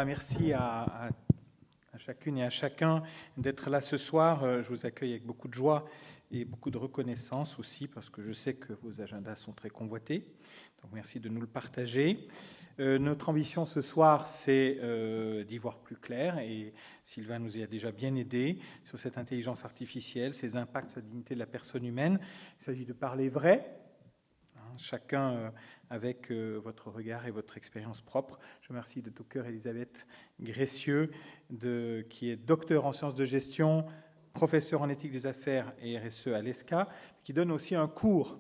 Merci à chacune et à chacun d'être là ce soir. Je vous accueille avec beaucoup de joie et beaucoup de reconnaissance aussi, parce que je sais que vos agendas sont très convoités. Donc merci de nous le partager. Notre ambition ce soir, c'est d'y voir plus clair, et Sylvain nous y a déjà bien aidé sur cette intelligence artificielle, ses impacts sur la dignité de la personne humaine. Il s'agit de parler vrai, chacun avec votre regard et votre expérience propre. Je remercie de tout cœur Elisabeth Gressieux, qui est docteur en sciences de gestion, professeur en éthique des affaires et RSE à l'ESCA, qui donne aussi un cours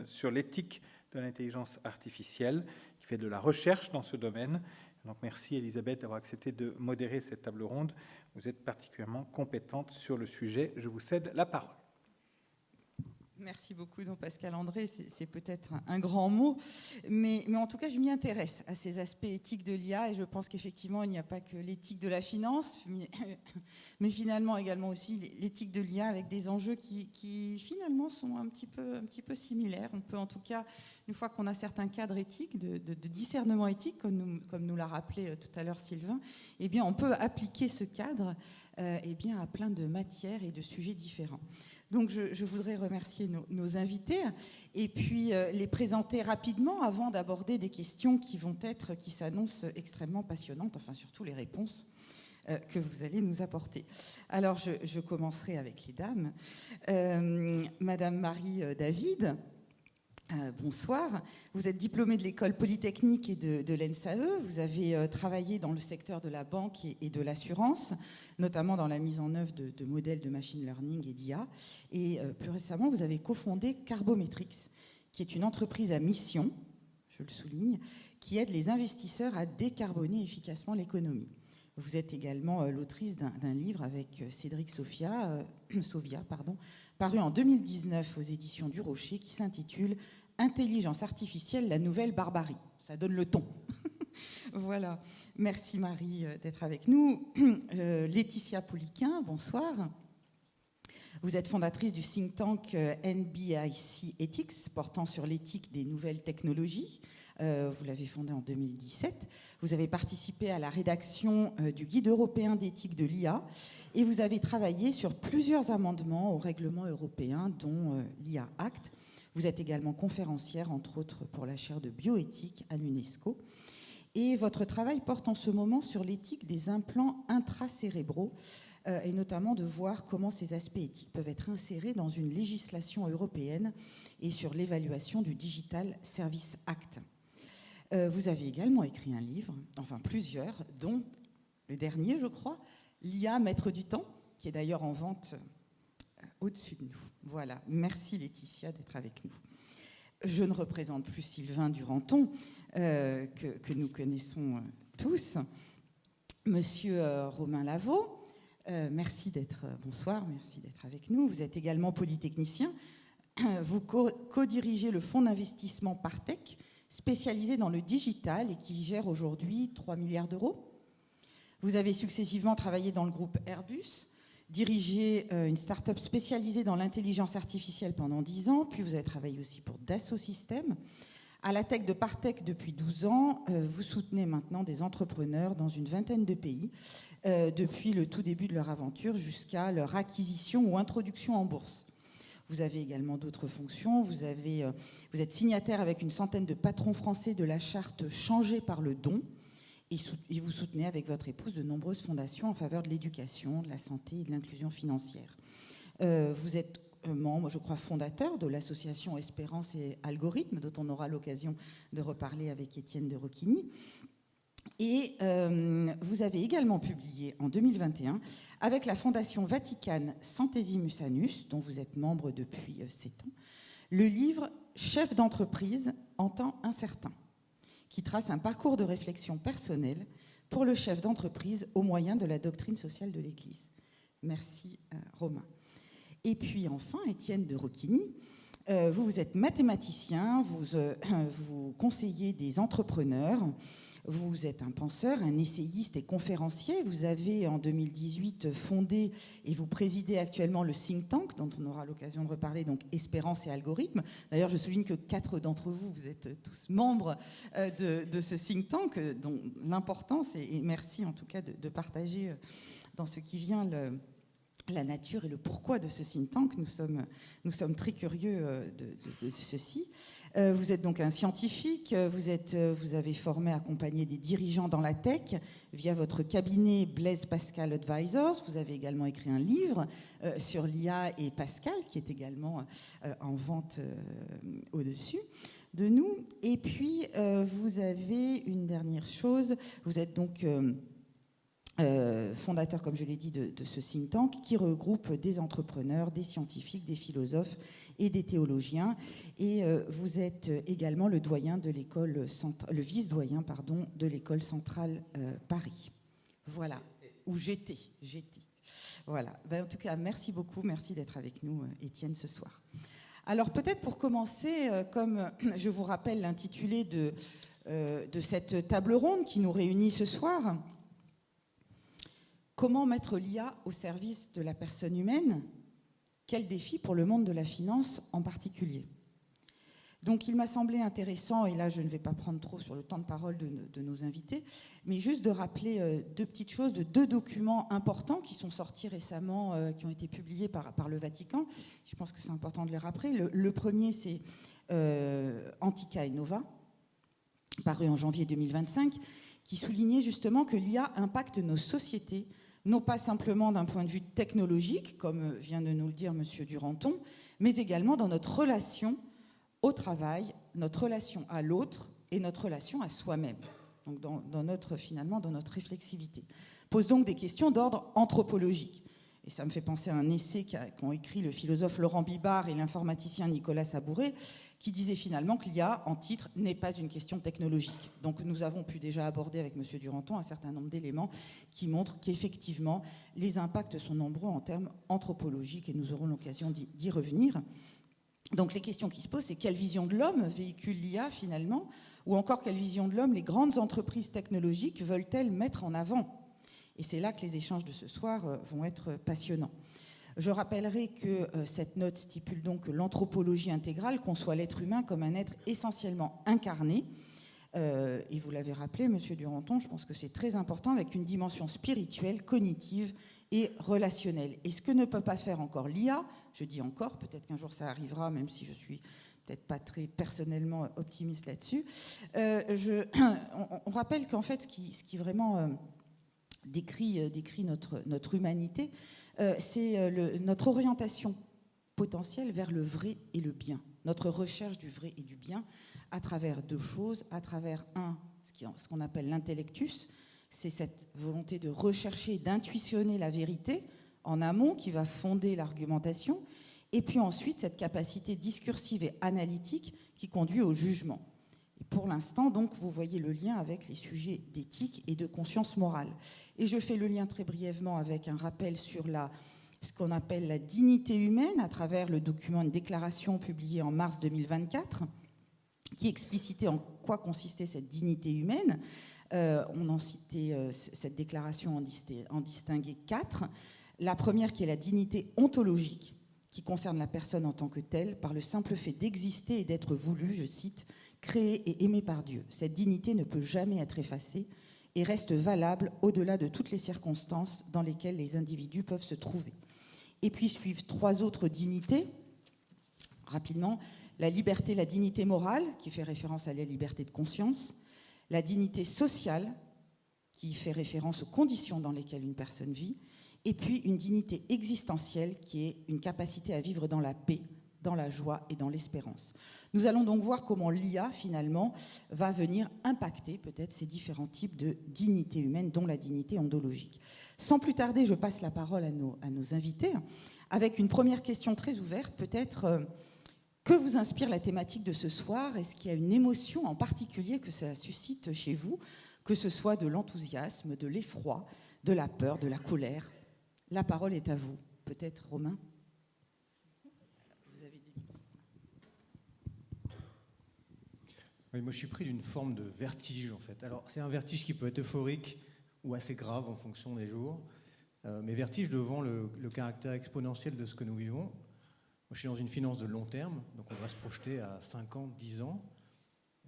sur l'éthique de l'intelligence artificielle, qui fait de la recherche dans ce domaine. Donc merci Elisabeth d'avoir accepté de modérer cette table ronde. Vous êtes particulièrement compétente sur le sujet. Je vous cède la parole. Merci beaucoup, donc Pascal André, c'est peut-être un grand mot, mais en tout cas, je m'y intéresse à ces aspects éthiques de l'IA, et je pense qu'effectivement, il n'y a pas que l'éthique de la finance, mais finalement également aussi l'éthique de l'IA avec des enjeux qui finalement sont un petit peu similaires. On peut en tout cas, une fois qu'on a certains cadres éthiques, de discernement éthique, comme nous l'a rappelé tout à l'heure Sylvain, eh bien, on peut appliquer ce cadre à plein de matières et de sujets différents. Donc je voudrais remercier nos invités et puis les présenter rapidement avant d'aborder des questions qui s'annoncent extrêmement passionnantes, enfin surtout les réponses que vous allez nous apporter. Alors je commencerai avec les dames. Madame Marie David, bonsoir. Vous êtes diplômée de l'école polytechnique et de l'ENSAE. Vous avez travaillé dans le secteur de la banque et de l'assurance, notamment dans la mise en œuvre de modèles de machine learning et d'IA. Et plus récemment, vous avez cofondé Carbometrics, qui est une entreprise à mission, je le souligne, qui aide les investisseurs à décarboner efficacement l'économie. Vous êtes également l'autrice d'un livre avec Cédric Sauvia, paru en 2019 aux éditions du Rocher, qui s'intitule « Intelligence artificielle, la nouvelle barbarie ». Ça donne le ton. Voilà. Merci Marie d'être avec nous. Laetitia Pouliquin, bonsoir. Vous êtes fondatrice du think tank NBIC Ethics, portant sur l'éthique des nouvelles technologies. Vous l'avez fondé en 2017. Vous avez participé à la rédaction du Guide européen d'éthique de l'IA et vous avez travaillé sur plusieurs amendements au règlement européen, dont l'IA Act. Vous êtes également conférencière, entre autres, pour la chaire de bioéthique à l'UNESCO. Et votre travail porte en ce moment sur l'éthique des implants intracérébraux et notamment de voir comment ces aspects éthiques peuvent être insérés dans une législation européenne et sur l'évaluation du Digital Service Act. Vous avez également écrit un livre, enfin plusieurs, dont le dernier, je crois, l'IA Maître du temps, qui est d'ailleurs en vente au-dessus de nous. Voilà, merci Laetitia d'être avec nous. Je ne représente plus Sylvain Duranton, que nous connaissons tous. Monsieur Romain Lavaux, bonsoir, merci d'être avec nous. Vous êtes également polytechnicien. Vous co-dirigez le fonds d'investissement Partech, spécialisé dans le digital et qui gère aujourd'hui 3 milliards d'euros. Vous avez successivement travaillé dans le groupe Airbus, dirigé une start-up spécialisée dans l'intelligence artificielle pendant 10 ans, puis vous avez travaillé aussi pour Dassault Systèmes. À la tech de Partech depuis 12 ans, vous soutenez maintenant des entrepreneurs dans une vingtaine de pays, depuis le tout début de leur aventure jusqu'à leur acquisition ou introduction en bourse. Vous avez également d'autres fonctions. Vous êtes signataire avec une centaine de patrons français de la charte Changer par le don et vous soutenez avec votre épouse de nombreuses fondations en faveur de l'éducation, de la santé et de l'inclusion financière. Vous êtes membre, je crois, fondateur de l'association Espérance et Algorithme, dont on aura l'occasion de reparler avec Étienne de Roquigny. Et vous avez également publié en 2021 avec la Fondation Vatican Centesimus Annus, dont vous êtes membre depuis 7 ans, le livre « Chef d'entreprise en temps incertain », qui trace un parcours de réflexion personnelle pour le chef d'entreprise au moyen de la doctrine sociale de l'Église. Merci Romain. Et puis enfin, Étienne de Roquigny, vous êtes mathématicien, vous conseillez des entrepreneurs. Vous êtes un penseur, un essayiste et conférencier. Vous avez en 2018 fondé et vous présidez actuellement le think tank dont on aura l'occasion de reparler, donc Espérance et Algorithme. D'ailleurs, je souligne que 4 d'entre vous, vous êtes tous membres de ce think tank, dont l'importance, et merci en tout cas de partager dans ce qui vient la nature et le pourquoi de ce think tank. Nous sommes très curieux de ceci. Vous êtes donc un scientifique, vous avez formé, accompagné des dirigeants dans la tech via votre cabinet Blaise Pascal Advisors. Vous avez également écrit un livre sur l'IA et Pascal, qui est également en vente au-dessus de nous. Et puis, vous avez une dernière chose, vous êtes donc... fondateur, comme je l'ai dit, de ce think tank qui regroupe des entrepreneurs, des scientifiques, des philosophes et des théologiens. Et vous êtes également le doyen de l'école, le vice-doyen, pardon, de l'école centrale Paris. Voilà, où j'étais. Voilà. Ben, en tout cas, merci beaucoup, merci d'être avec nous, Étienne, ce soir. Alors peut-être pour commencer, comme je vous rappelle l'intitulé de cette table ronde qui nous réunit ce soir. Comment mettre l'IA au service de la personne humaine? Quel défi pour le monde de la finance en particulier? Donc il m'a semblé intéressant, et là je ne vais pas prendre trop sur le temps de parole de nos invités, mais juste de rappeler 2 petites choses de 2 documents importants qui sont sortis récemment, qui ont été publiés par le Vatican. Je pense que c'est important de les rappeler. Le premier, c'est Antica et Nova, paru en janvier 2025, qui soulignait justement que l'IA impacte nos sociétés, non pas simplement d'un point de vue technologique, comme vient de nous le dire M. Duranton, mais également dans notre relation au travail, notre relation à l'autre et notre relation à soi-même, donc dans notre réflexivité. Pose donc des questions d'ordre anthropologique. Et ça me fait penser à un essai qu'ont écrit le philosophe Laurent Bibard et l'informaticien Nicolas Sabouret, qui disait finalement que l'IA, en titre, n'est pas une question technologique. Donc nous avons pu déjà aborder avec M. Duranton un certain nombre d'éléments qui montrent qu'effectivement, les impacts sont nombreux en termes anthropologiques, et nous aurons l'occasion d'y revenir. Donc les questions qui se posent, c'est quelle vision de l'homme véhicule l'IA finalement, ou encore quelle vision de l'homme les grandes entreprises technologiques veulent-elles mettre en avant? Et c'est là que les échanges de ce soir vont être passionnants. Je rappellerai que cette note stipule donc que l'anthropologie intégrale conçoit l'être humain comme un être essentiellement incarné. Et vous l'avez rappelé, Monsieur Duranton, je pense que c'est très important, avec une dimension spirituelle, cognitive et relationnelle. Et ce que ne peut pas faire encore l'IA, je dis encore, peut-être qu'un jour ça arrivera, même si je suis peut-être pas très personnellement optimiste là-dessus, on rappelle qu'en fait, ce qui vraiment décrit notre humanité, c'est notre orientation potentielle vers le vrai et le bien, notre recherche du vrai et du bien à travers 2 choses, à travers ce qu'on appelle l'intellectus, c'est cette volonté de rechercher, d'intuitionner la vérité en amont qui va fonder l'argumentation, et puis ensuite cette capacité discursive et analytique qui conduit au jugement. Et pour l'instant, donc, vous voyez le lien avec les sujets d'éthique et de conscience morale. Et je fais le lien très brièvement avec un rappel sur ce qu'on appelle la dignité humaine à travers le document, une déclaration publiée en mars 2024 qui explicitait en quoi consistait cette dignité humaine. On en citait cette déclaration en distinguait 4. La première qui est la dignité ontologique, qui concerne la personne en tant que telle, par le simple fait d'exister et d'être voulu, je cite, créé et aimé par Dieu. Cette dignité ne peut jamais être effacée et reste valable au-delà de toutes les circonstances dans lesquelles les individus peuvent se trouver. Et puis suivent 3 autres dignités, rapidement, la liberté, la dignité morale, qui fait référence à la liberté de conscience, la dignité sociale, qui fait référence aux conditions dans lesquelles une personne vit, et puis une dignité existentielle, qui est une capacité à vivre dans la paix, dans la joie et dans l'espérance. Nous allons donc voir comment l'IA, finalement, va venir impacter peut-être ces différents types de dignité humaine, dont la dignité ontologique. Sans plus tarder, je passe la parole à nos invités, avec une première question très ouverte, peut-être. Que vous inspire la thématique de ce soir? Est-ce qu'il y a une émotion en particulier que cela suscite chez vous, que ce soit de l'enthousiasme, de l'effroi, de la peur, de la colère? La parole est à vous. Peut-être, Romain? Oui, moi je suis pris d'une forme de vertige en fait. Alors c'est un vertige qui peut être euphorique ou assez grave en fonction des jours, mais vertige devant le caractère exponentiel de ce que nous vivons. Moi je suis dans une finance de long terme, donc on va se projeter à 5 ans, 10 ans.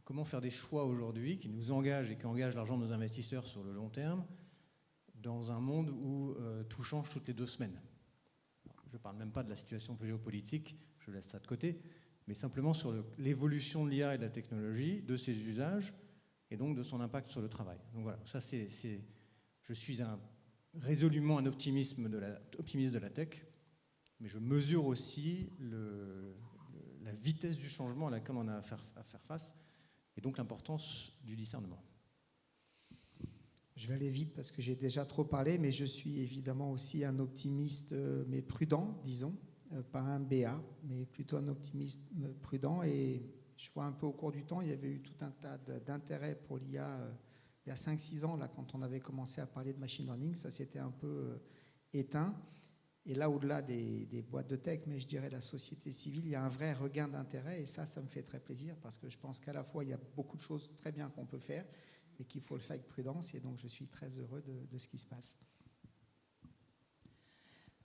Comment faire des choix aujourd'hui qui nous engagent et qui engagent l'argent de nos investisseurs sur le long terme dans un monde où tout change toutes les 2 semaines. Je ne parle même pas de la situation géopolitique, je laisse ça de côté, mais simplement sur l'évolution de l'IA et de la technologie, de ses usages, et donc de son impact sur le travail. Donc voilà, ça je suis résolument un optimiste de la tech, mais je mesure aussi la vitesse du changement à laquelle on a à faire face, et donc l'importance du discernement. Je vais aller vite parce que j'ai déjà trop parlé, mais je suis évidemment aussi un optimiste, mais prudent, disons. Pas un BA, mais plutôt un optimiste prudent. Et je vois un peu au cours du temps, il y avait eu tout un tas d'intérêts pour l'IA il y a 5-6 ans, là, quand on avait commencé à parler de machine learning. Ça s'était un peu éteint. Et là, au-delà des boîtes de tech, mais je dirais la société civile, il y a un vrai regain d'intérêt. Et ça me fait très plaisir parce que je pense qu'à la fois, il y a beaucoup de choses très bien qu'on peut faire, mais qu'il faut le faire avec prudence. Et donc, je suis très heureux de ce qui se passe.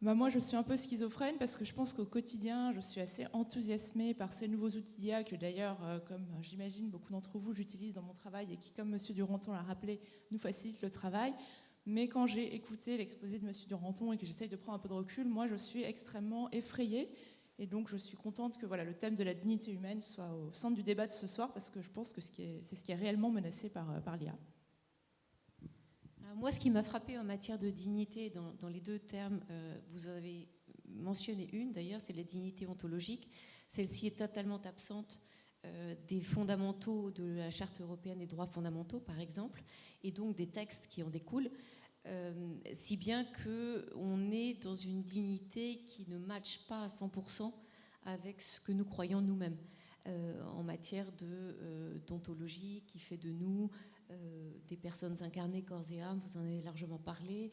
Moi, je suis un peu schizophrène parce que je pense qu'au quotidien, je suis assez enthousiasmée par ces nouveaux outils d'IA que d'ailleurs, comme j'imagine beaucoup d'entre vous, j'utilise dans mon travail et qui, comme M. Duranton l'a rappelé, nous facilitent le travail. Mais quand j'ai écouté l'exposé de M. Duranton et que j'essaye de prendre un peu de recul, moi, je suis extrêmement effrayée. Et donc, je suis contente que le thème de la dignité humaine soit au centre du débat de ce soir parce que je pense que c'est ce qui est réellement menacé par l'IA. Moi, ce qui m'a frappé en matière de dignité, dans les 2 termes, vous avez mentionné une d'ailleurs, c'est la dignité ontologique. Celle-ci est totalement absente des fondamentaux de la Charte européenne des droits fondamentaux, par exemple, et donc des textes qui en découlent, si bien qu'on est dans une dignité qui ne matche pas à 100% avec ce que nous croyons nous-mêmes en matière d'ontologie qui fait de nous des personnes incarnées corps et âme, vous en avez largement parlé,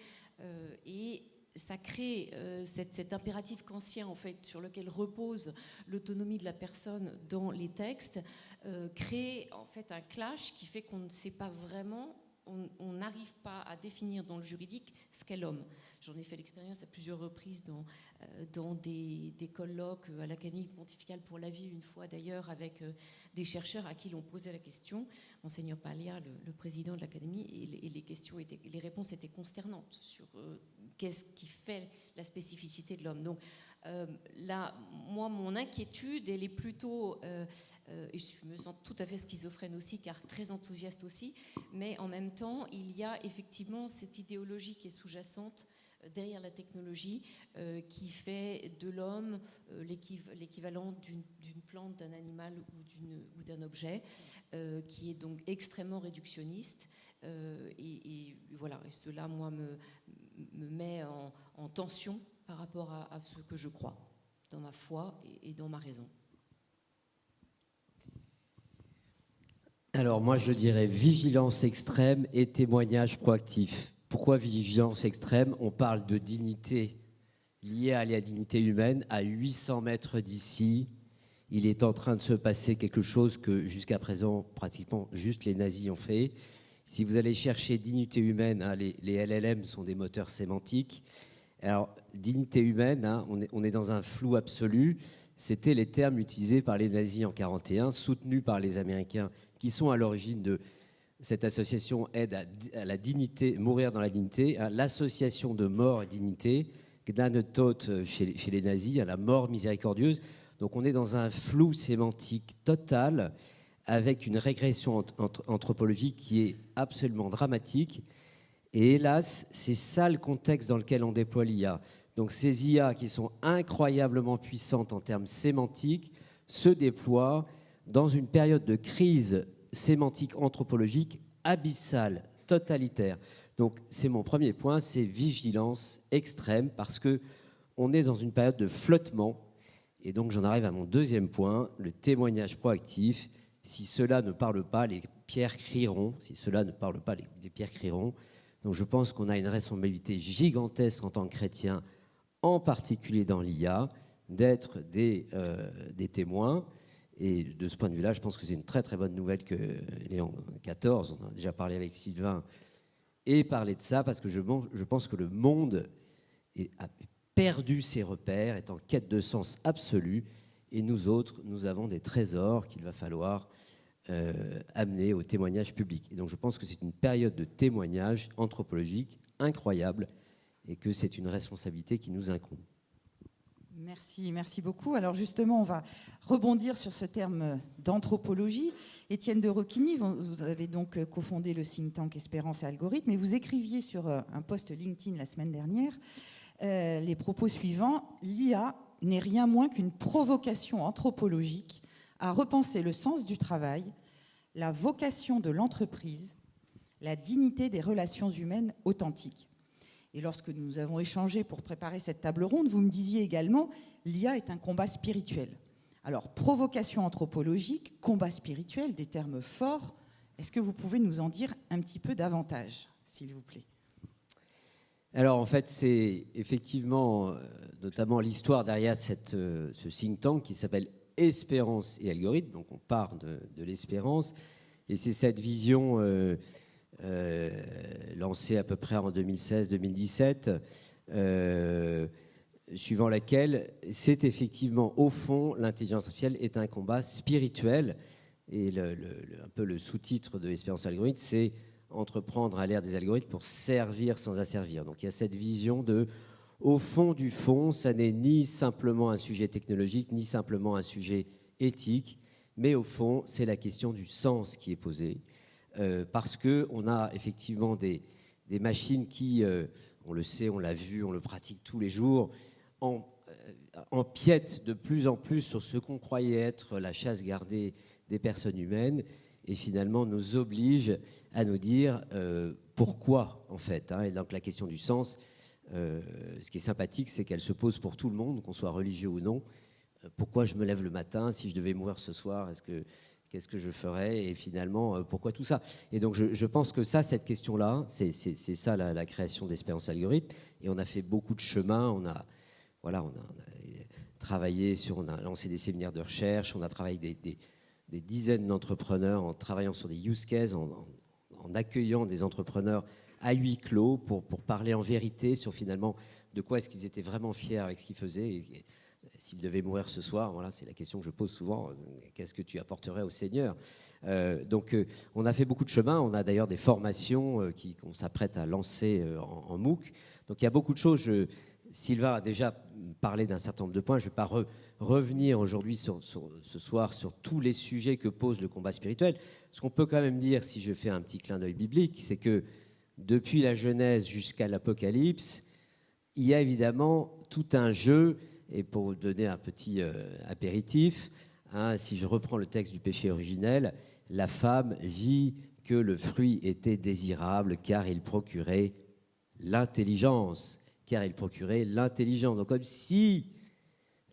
et ça crée cet impératif kantien en fait, sur lequel repose l'autonomie de la personne dans les textes, crée en fait un clash qui fait qu'on ne sait pas vraiment, on n'arrive pas à définir dans le juridique ce qu'est l'homme. J'en ai fait l'expérience à plusieurs reprises dans des colloques à l'Académie pontificale pour la vie, une fois d'ailleurs avec des chercheurs à qui l'on posait la question, Monseigneur Paglia, le président de l'Académie, et les réponses étaient consternantes sur qu'est-ce qui fait la spécificité de l'homme. Donc là, moi, mon inquiétude, elle est plutôt, et je me sens tout à fait schizophrène aussi, car très enthousiaste aussi, mais en même temps, il y a effectivement cette idéologie qui est sous-jacente derrière la technologie qui fait de l'homme l'équivalent d'une plante, d'un animal ou d'un objet, qui est donc extrêmement réductionniste. Et voilà, et cela, moi, me met en tension par rapport à ce que je crois, dans ma foi et dans ma raison. Alors moi, je dirais vigilance extrême et témoignage proactif. Pourquoi vigilance extrême ? On parle de dignité liée à la dignité humaine. À 800 mètres d'ici, il est en train de se passer quelque chose que jusqu'à présent, pratiquement juste les nazis ont fait. Si vous allez chercher dignité humaine, les LLM sont des moteurs sémantiques. Alors, dignité humaine, on est dans un flou absolu. C'était les termes utilisés par les nazis en 1941, soutenus par les Américains, qui sont à l'origine de cette association Aide à la dignité, mourir dans la dignité, l'association de mort et dignité, Gnadetod chez les nazis, à la mort miséricordieuse. Donc on est dans un flou sémantique total, avec une régression anthropologique qui est absolument dramatique. Et hélas, c'est ça le contexte dans lequel on déploie l'IA. Donc ces IA qui sont incroyablement puissantes en termes sémantiques se déploient dans une période de crise sémantique anthropologique abyssale, totalitaire. Donc c'est mon premier point, c'est vigilance extrême parce qu'on est dans une période de flottement. Et donc j'en arrive à mon deuxième point, le témoignage proactif. Si cela ne parle pas, les pierres crieront. Si cela ne parle pas, les pierres crieront. Donc je pense qu'on a une responsabilité gigantesque en tant que chrétien, en particulier dans l'IA, d'être des témoins. Et de ce point de vue-là, je pense que c'est une très très bonne nouvelle que Léon XIV, on en a déjà parlé avec Sylvain, ait parlé de ça, parce que je pense que le monde a perdu ses repères, est en quête de sens absolu, et nous autres, nous avons des trésors qu'il va falloir amener au témoignage public. Et donc je pense que c'est une période de témoignage anthropologique incroyable, et que c'est une responsabilité qui nous incombe. Merci beaucoup. Alors justement, on va rebondir sur ce terme d'anthropologie. Étienne de Roquigny, vous avez donc cofondé le think tank Espérance et Algorithmes, et vous écriviez sur un post LinkedIn la semaine dernière les propos suivants: l'IA n'est rien moins qu'une provocation anthropologique à repenser le sens du travail, la vocation de l'entreprise, la dignité des relations humaines authentiques. Et lorsque nous avons échangé pour préparer cette table ronde, vous me disiez également l'IA est un combat spirituel. Alors, provocation anthropologique, combat spirituel, des termes forts. Est-ce que vous pouvez nous en dire un petit peu davantage, s'il vous plaît? Alors, en fait, c'est effectivement notamment l'histoire derrière ce think tank qui s'appelle Espérance et Algorithmes. Donc, on part de l'espérance. Et c'est cette vision lancée à peu près en 2016-2017, suivant laquelle c'est effectivement, au fond, l'intelligence artificielle est un combat spirituel. Et un peu le sous-titre de l'Espérance algorithme, c'est entreprendre à l'ère des algorithmes pour servir sans asservir. Donc il y a cette vision de, au fond du fond, ça n'est ni simplement un sujet technologique, ni simplement un sujet éthique, mais au fond, c'est la question du sens qui est posée. Parce qu'on a effectivement des machines qui, on le sait, on l'a vu, on le pratique tous les jours, empiètent de plus en plus sur ce qu'on croyait être la chasse gardée des personnes humaines, et finalement nous oblige à nous dire pourquoi, en fait. Et donc la question du sens, ce qui est sympathique, c'est qu'elle se pose pour tout le monde, qu'on soit religieux ou non. Pourquoi je me lève le matin? Si je devais mourir ce soir, qu'est-ce que je ferais? Et finalement, pourquoi tout ça? Et donc, je pense que cette question-là, c'est ça la création d'Espérance Algorithme. Et on a fait beaucoup de chemin. On a travaillé on a lancé des séminaires de recherche. On a travaillé des dizaines d'entrepreneurs en travaillant sur des use cases, en accueillant des entrepreneurs à huis clos pour parler en vérité sur finalement de quoi est-ce qu'ils étaient vraiment fiers avec ce qu'ils faisaient. Et s'ils devaient mourir ce soir, voilà, c'est la question que je pose souvent. Qu'est-ce que tu apporterais au Seigneur? Donc, on a fait beaucoup de chemin. On a d'ailleurs des formations qu'on s'apprête à lancer en MOOC. Donc, il y a beaucoup de choses. Sylvain a déjà parlé d'un certain nombre de points. Je ne vais pas revenir aujourd'hui ce soir sur tous les sujets que pose le combat spirituel. Ce qu'on peut quand même dire, si je fais un petit clin d'œil biblique, c'est que depuis la Genèse jusqu'à l'Apocalypse, il y a évidemment tout un jeu. Et pour vous donner un petit apéritif, si je reprends le texte du péché originel, la femme vit que le fruit était désirable car il procurait l'intelligence. Donc comme si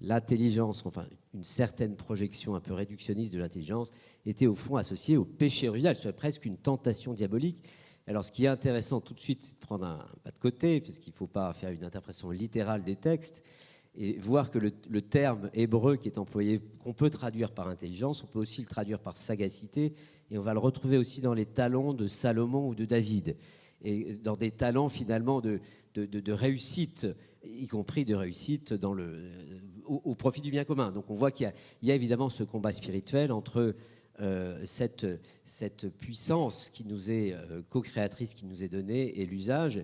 l'intelligence, enfin une certaine projection un peu réductionniste de l'intelligence, était au fond associée au péché original. Ce serait presque une tentation diabolique. Alors ce qui est intéressant tout de suite, c'est de prendre un pas de côté, puisqu'il ne faut pas faire une interprétation littérale des textes, et voir que le terme hébreu qui est employé, qu'on peut traduire par intelligence, on peut aussi le traduire par sagacité, et on va le retrouver aussi dans les talents de Salomon ou de David, et dans des talents finalement de réussite, y compris de réussite au profit du bien commun. Donc on voit qu'il y a évidemment ce combat spirituel entre cette puissance qui nous est co-créatrice, qui nous est donnée, et l'usage.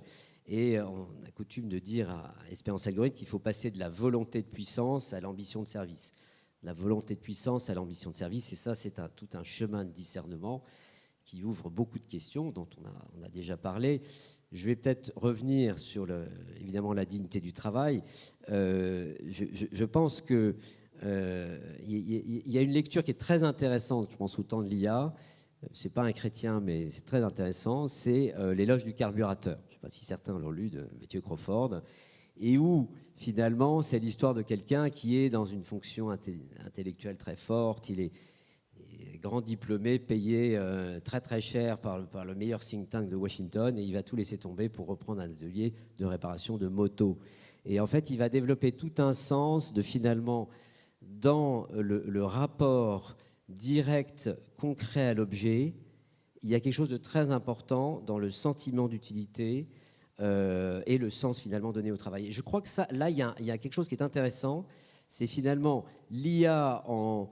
Et on a coutume de dire à Espérance Algorithme qu'il faut passer de la volonté de puissance à l'ambition de service. La volonté de puissance à l'ambition de service, et ça, c'est tout un chemin de discernement qui ouvre beaucoup de questions dont on a déjà parlé. Je vais peut-être revenir sur, évidemment, la dignité du travail. Je pense qu'il y a une lecture qui est très intéressante, je pense, au temps de l'IA. Ce n'est pas un chrétien, mais c'est très intéressant. C'est l'éloge du carburateur. Je ne sais pas si certains l'ont lu, de Matthew Crawford. Et où, finalement, c'est l'histoire de quelqu'un qui est dans une fonction intellectuelle très forte. Il est grand diplômé, payé très très cher par le meilleur think tank de Washington, et il va tout laisser tomber pour reprendre un atelier de réparation de moto. Et en fait, il va développer tout un sens de finalement dans le rapport direct, concret à l'objet, il y a quelque chose de très important dans le sentiment d'utilité et le sens finalement donné au travail. Et je crois que ça, là, il y a quelque chose qui est intéressant, c'est finalement l'IA en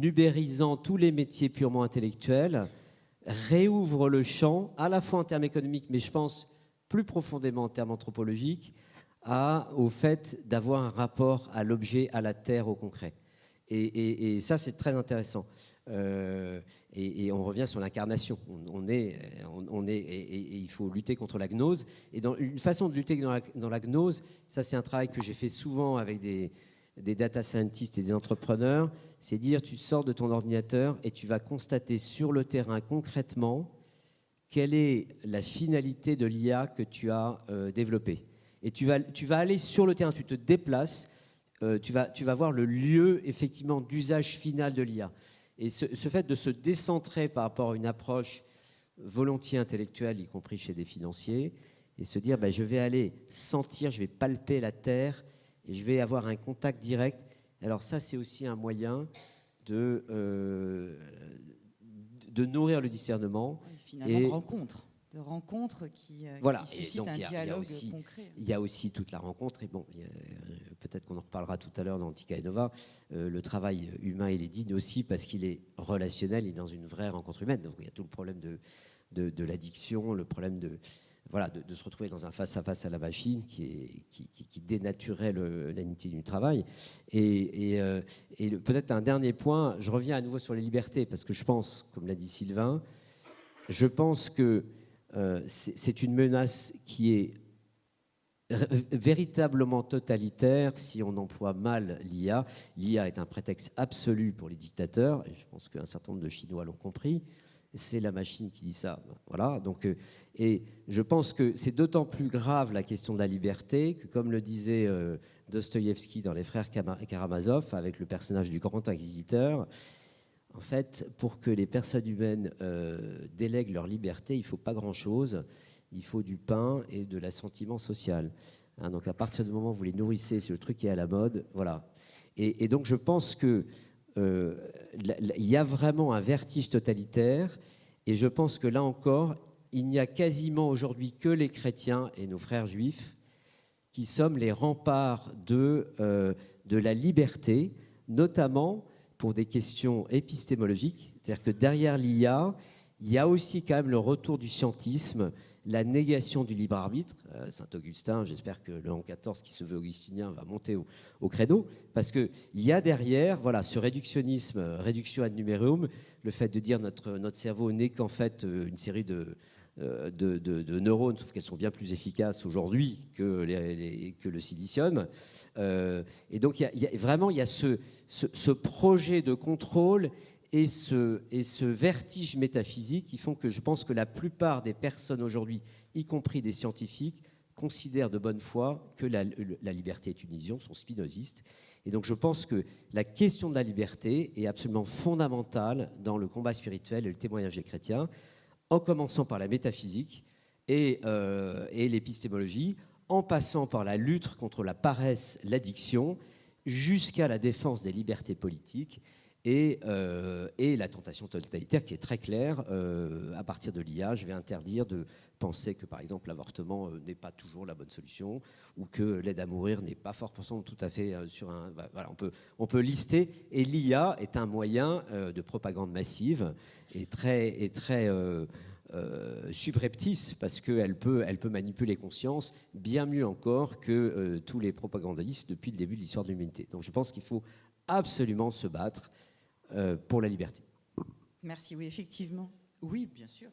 ubérisant tous les métiers purement intellectuels, réouvre le champ, à la fois en termes économiques, mais je pense plus profondément en termes anthropologiques, au fait d'avoir un rapport à l'objet, à la terre, au concret. Et ça, c'est très intéressant. Et on revient sur l'incarnation. Et il faut lutter contre la gnose. Et une façon de lutter dans la gnose, ça, c'est un travail que j'ai fait souvent avec des data scientists et des entrepreneurs, c'est dire tu sors de ton ordinateur et tu vas constater sur le terrain concrètement quelle est la finalité de l'IA que tu as développée. Et tu vas aller sur le terrain, tu te déplaces, tu vas voir le lieu effectivement d'usage final de l'IA. Et ce fait de se décentrer par rapport à une approche volontiers intellectuelle, y compris chez des financiers, et se dire je vais aller sentir, je vais palper la terre et je vais avoir un contact direct. Alors ça, c'est aussi un moyen de nourrir le discernement. Et finalement, de rencontres qui suscitent un dialogue concret. Il y a aussi toute la rencontre, et bon, peut-être qu'on en reparlera tout à l'heure dans Tika et Nova, le travail humain, il est digne aussi parce qu'il est relationnel, il est dans une vraie rencontre humaine. Donc il y a tout le problème de l'addiction, le problème de se retrouver dans un face-à-face à la machine qui dénaturait l'unité du travail. Et peut-être un dernier point, je reviens à nouveau sur les libertés, parce que je pense, comme l'a dit Sylvain, je pense que c'est une menace qui est véritablement totalitaire si on emploie mal l'IA. L'IA est un prétexte absolu pour les dictateurs, et je pense qu'un certain nombre de Chinois l'ont compris. C'est la machine qui dit ça. Voilà. Donc, et je pense que c'est d'autant plus grave la question de la liberté que, comme le disait Dostoïevski dans Les Frères Karamazov, avec le personnage du grand inquisiteur, en fait, pour que les personnes humaines délèguent leur liberté, il ne faut pas grand-chose. Il faut du pain et de l'assentiment social. Donc, à partir du moment où vous les nourrissez, c'est le truc qui est à la mode. Voilà. Et donc, je pense que il y a vraiment un vertige totalitaire, et je pense que là encore, il n'y a quasiment aujourd'hui que les chrétiens et nos frères juifs qui sommes les remparts de la liberté, notamment pour des questions épistémologiques. C'est-à-dire que derrière l'IA, il y a aussi quand même le retour du scientisme, la négation du libre arbitre. Saint-Augustin, j'espère que Léon XIV, qui se veut augustinien, va monter au créneau, parce qu'il y a derrière ce réductionnisme, réduction ad numerum, le fait de dire notre cerveau n'est qu'en fait une série de neurones, sauf qu'elles sont bien plus efficaces aujourd'hui que le silicium. Et donc, il y a ce projet de contrôle et ce vertige métaphysique qui font que je pense que la plupart des personnes aujourd'hui, y compris des scientifiques, considèrent de bonne foi que la liberté est une illusion, sont spinozistes. Et donc je pense que la question de la liberté est absolument fondamentale dans le combat spirituel et le témoignage des chrétiens, en commençant par la métaphysique et l'épistémologie, en passant par la lutte contre la paresse, l'addiction, jusqu'à la défense des libertés politiques et la tentation totalitaire qui est très claire. À partir de l'IA, je vais interdire de penser que, par exemple, l'avortement n'est pas toujours la bonne solution, ou que l'aide à mourir n'est pas forcément tout à fait sur un... Voilà, on peut lister, et l'IA est un moyen de propagande massive et très subreptice, parce qu'elle peut manipuler les consciences bien mieux encore que tous les propagandistes depuis le début de l'histoire de l'humanité. Donc je pense qu'il faut absolument se battre pour la liberté. Merci, oui, effectivement. Oui, bien sûr.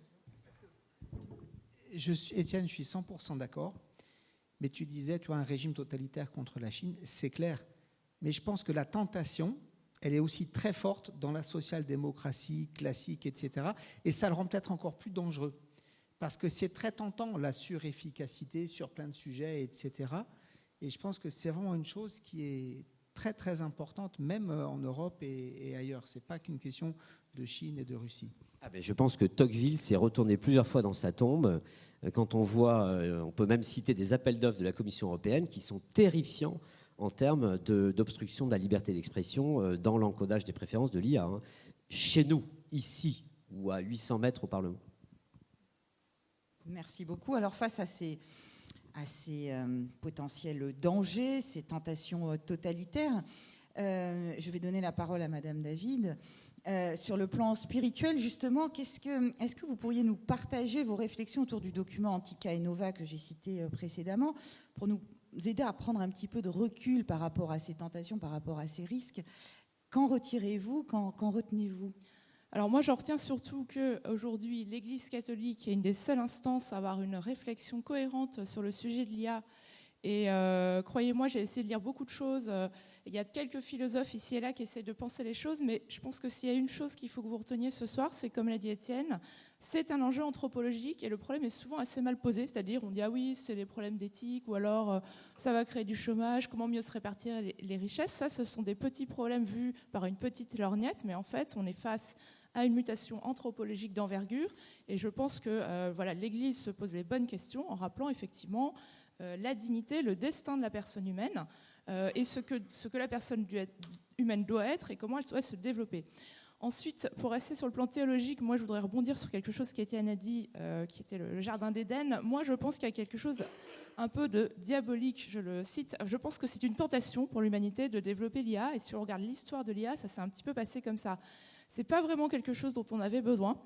Étienne, je suis 100% d'accord, mais tu disais, tu as un régime totalitaire contre la Chine, c'est clair, mais je pense que la tentation, elle est aussi très forte dans la social-démocratie classique, etc. Et ça le rend peut-être encore plus dangereux, parce que c'est très tentant, la surefficacité sur plein de sujets, etc. Et je pense que c'est vraiment une chose qui est très, très importante, même en Europe et ailleurs. Ce n'est pas qu'une question de Chine et de Russie. Je pense que Tocqueville s'est retourné plusieurs fois dans sa tombe. Quand on voit, on peut même citer des appels d'offres de la Commission européenne qui sont terrifiants en termes d'obstruction de la liberté d'expression dans l'encodage des préférences de l'IA, hein. Chez nous, ici, ou à 800 mètres au Parlement. Merci beaucoup. Alors face à ces potentiels dangers, ces tentations totalitaires, je vais donner la parole à Madame David. Sur le plan spirituel, justement, est-ce que vous pourriez nous partager vos réflexions autour du document Antica et Nova que j'ai cité précédemment, pour nous aider à prendre un petit peu de recul par rapport à ces tentations, par rapport à ces risques? Qu'en retirez-vous, qu'en retenez-vous? Alors moi, j'en retiens surtout qu'aujourd'hui, l'Église catholique est une des seules instances à avoir une réflexion cohérente sur le sujet de l'IA. Et croyez-moi, j'ai essayé de lire beaucoup de choses. Il y a quelques philosophes ici et là qui essaient de penser les choses, mais je pense que s'il y a une chose qu'il faut que vous reteniez ce soir, c'est comme l'a dit Étienne, c'est un enjeu anthropologique et le problème est souvent assez mal posé. C'est-à-dire, on dit ah oui, c'est des problèmes d'éthique, ou alors ça va créer du chômage, comment mieux se répartir les richesses. Ça, ce sont des petits problèmes vus par une petite lorgnette, mais en fait, on est face à une mutation anthropologique d'envergure. Et je pense que l'Église se pose les bonnes questions en rappelant effectivement la dignité, le destin de la personne humaine et ce que la personne humaine doit être et comment elle doit se développer. Ensuite, pour rester sur le plan théologique, moi je voudrais rebondir sur quelque chose qu'Étienne a dit, qui était le Jardin d'Éden. Moi je pense qu'il y a quelque chose un peu de diabolique, je le cite. Je pense que c'est une tentation pour l'humanité de développer l'IA, et si on regarde l'histoire de l'IA, ça s'est un petit peu passé comme ça. C'est pas vraiment quelque chose dont on avait besoin.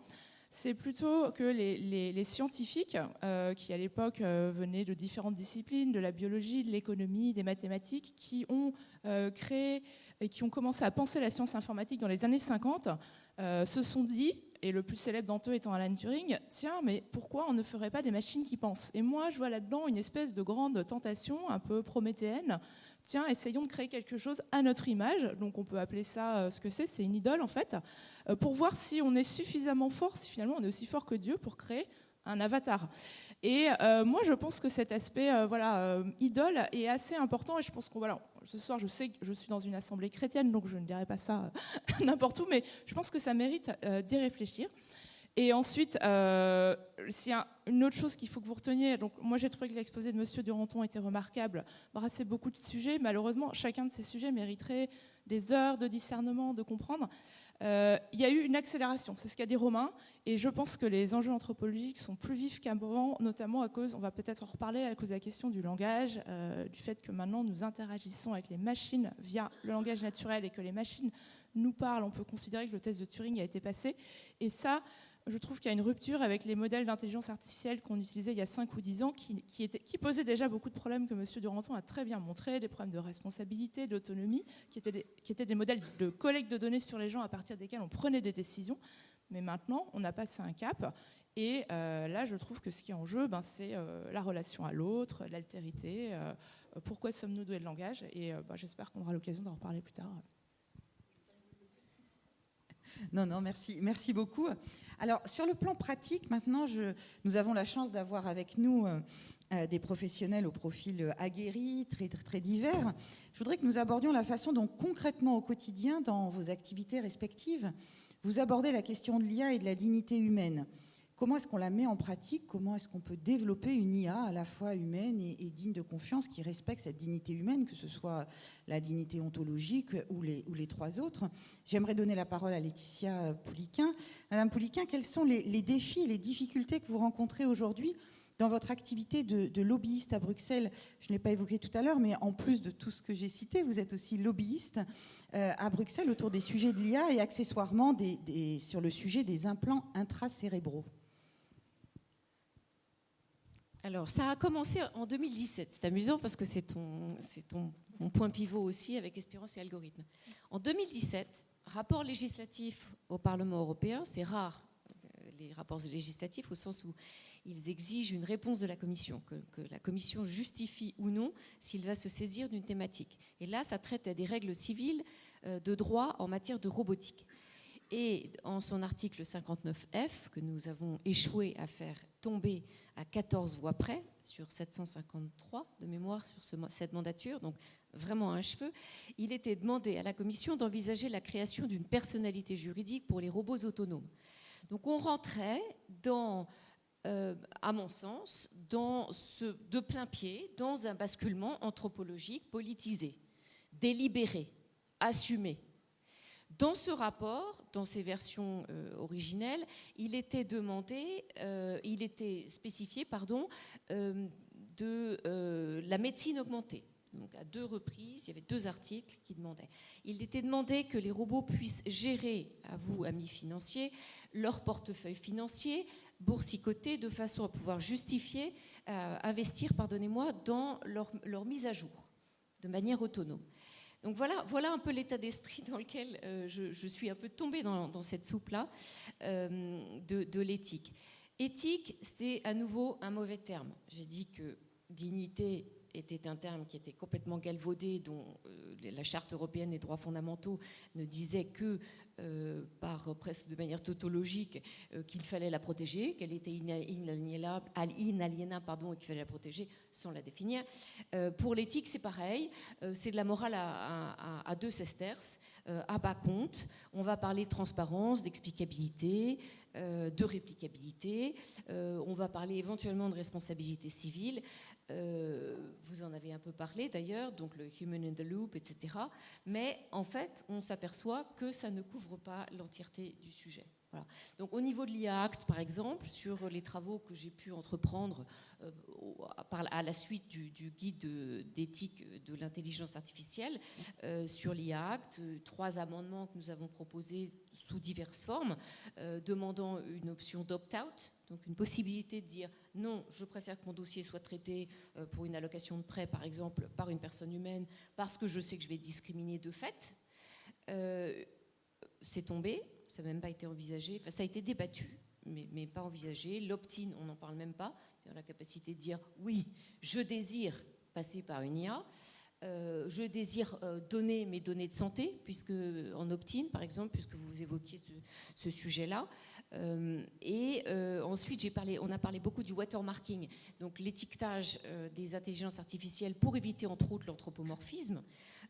C'est plutôt que les scientifiques, qui à l'époque venaient de différentes disciplines, de la biologie, de l'économie, des mathématiques, qui ont créé et qui ont commencé à penser la science informatique dans les années 50, se sont dit, et le plus célèbre d'entre eux étant Alan Turing, tiens, mais pourquoi on ne ferait pas des machines qui pensent? Et moi, je vois là-dedans une espèce de grande tentation, un peu prométhéenne. Tiens, essayons de créer quelque chose à notre image, donc on peut appeler ça ce que c'est une idole en fait, pour voir si on est suffisamment fort, si finalement on est aussi fort que Dieu pour créer un avatar. Et moi je pense que cet aspect idole est assez important, et je pense que ce soir je sais que je suis dans une assemblée chrétienne, donc je ne dirai pas ça n'importe où, mais je pense que ça mérite d'y réfléchir. Et ensuite, s'il y a une autre chose qu'il faut que vous reteniez, donc moi j'ai trouvé que l'exposé de Monsieur Duranton était remarquable, brassait beaucoup de sujets. Malheureusement, chacun de ces sujets mériterait des heures de discernement, de comprendre. Il y a eu une accélération, c'est ce qu'a dit Romain, et je pense que les enjeux anthropologiques sont plus vifs qu'avant, notamment à cause, on va peut-être en reparler, à cause de la question du langage, du fait que maintenant nous interagissons avec les machines via le langage naturel et que les machines nous parlent. On peut considérer que le test de Turing a été passé, et ça, je trouve qu'il y a une rupture avec les modèles d'intelligence artificielle qu'on utilisait il y a 5 ou 10 ans, qui posaient déjà beaucoup de problèmes que M. Duranton a très bien montré, des problèmes de responsabilité, d'autonomie, qui étaient des modèles de collecte de données sur les gens à partir desquels on prenait des décisions. Mais maintenant, on a passé un cap. Et là, je trouve que ce qui est en jeu, c'est la relation à l'autre, l'altérité. Pourquoi sommes-nous doués de langage? Et j'espère qu'on aura l'occasion d'en reparler plus tard. Non, merci beaucoup. Alors, sur le plan pratique, maintenant, nous avons la chance d'avoir avec nous des professionnels au profil aguerri, très, très divers. Je voudrais que nous abordions la façon dont, concrètement, au quotidien, dans vos activités respectives, vous abordez la question de l'IA et de la dignité humaine. Comment est-ce qu'on la met en pratique? Comment est-ce qu'on peut développer une IA à la fois humaine et digne de confiance, qui respecte cette dignité humaine, que ce soit la dignité ontologique ou les 3 autres? J'aimerais donner la parole à Laetitia Pouliquin. Madame Pouliquin, quels sont les défis et les difficultés que vous rencontrez aujourd'hui dans votre activité de lobbyiste à Bruxelles? Je ne l'ai pas évoqué tout à l'heure, mais en plus de tout ce que j'ai cité, vous êtes aussi lobbyiste à Bruxelles autour des sujets de l'IA et accessoirement sur le sujet des implants intracérébraux. Alors, ça a commencé en 2017. C'est amusant parce que c'est mon point pivot aussi avec Espérance et Algorithme. En 2017, rapport législatif au Parlement européen, c'est rare, les rapports législatifs, au sens où ils exigent une réponse de la Commission, que la Commission justifie ou non s'il va se saisir d'une thématique. Et là, ça traite des règles civiles de droit en matière de robotique. Et en son article 59F, que nous avons échoué à faire tomber à 14 voix près, sur 753 de mémoire sur cette mandature, donc vraiment à un cheveu, il était demandé à la Commission d'envisager la création d'une personnalité juridique pour les robots autonomes. Donc on rentrait dans à mon sens, de plein pied dans un basculement anthropologique politisé, délibéré, assumé. Dans ce rapport, dans ses versions originelles, il était spécifié de la médecine augmentée. Donc à 2 reprises, il y avait 2 articles qui demandaient. Il était demandé que les robots puissent gérer, à vous, amis financiers, leur portefeuille financier, boursicoter de façon à pouvoir justifier, investir, dans leur mise à jour, de manière autonome. Donc voilà un peu l'état d'esprit dans lequel je suis un peu tombée dans cette soupe-là de l'éthique. Éthique, c'est à nouveau un mauvais terme. J'ai dit que dignité était un terme qui était complètement galvaudé, dont la Charte européenne des droits fondamentaux ne disait que, presque de manière tautologique, qu'il fallait la protéger, qu'elle était inaliénable, et qu'il fallait la protéger sans la définir. Pour l'éthique, c'est pareil. C'est de la morale à 2 sesterces, à bas compte. On va parler de transparence, d'explicabilité, de réplicabilité. On va parler éventuellement de responsabilité civile. Vous en avez un peu parlé d'ailleurs, donc le human in the loop, etc. Mais en fait, on s'aperçoit que ça ne couvre pas l'entièreté du sujet. Voilà. Donc au niveau de l'IA Act, par exemple, sur les travaux que j'ai pu entreprendre à la suite du guide d'éthique de l'intelligence artificielle, sur l'IA Act, 3 amendements que nous avons proposés sous diverses formes, demandant une option d'opt-out, donc une possibilité de dire non, je préfère que mon dossier soit traité pour une allocation de prêt, par exemple, par une personne humaine, parce que je sais que je vais être discriminée de fait. C'est tombé, ça n'a même pas été envisagé, enfin, ça a été débattu, mais pas envisagé. L'opt-in, on n'en parle même pas, la capacité de dire oui, je désire passer par une IA. Je désire donner mes données de santé, puisque en opt-in, par exemple, puisque vous évoquiez ce sujet-là. Ensuite, on a parlé beaucoup du watermarking, donc l'étiquetage des intelligences artificielles pour éviter, entre autres, l'anthropomorphisme,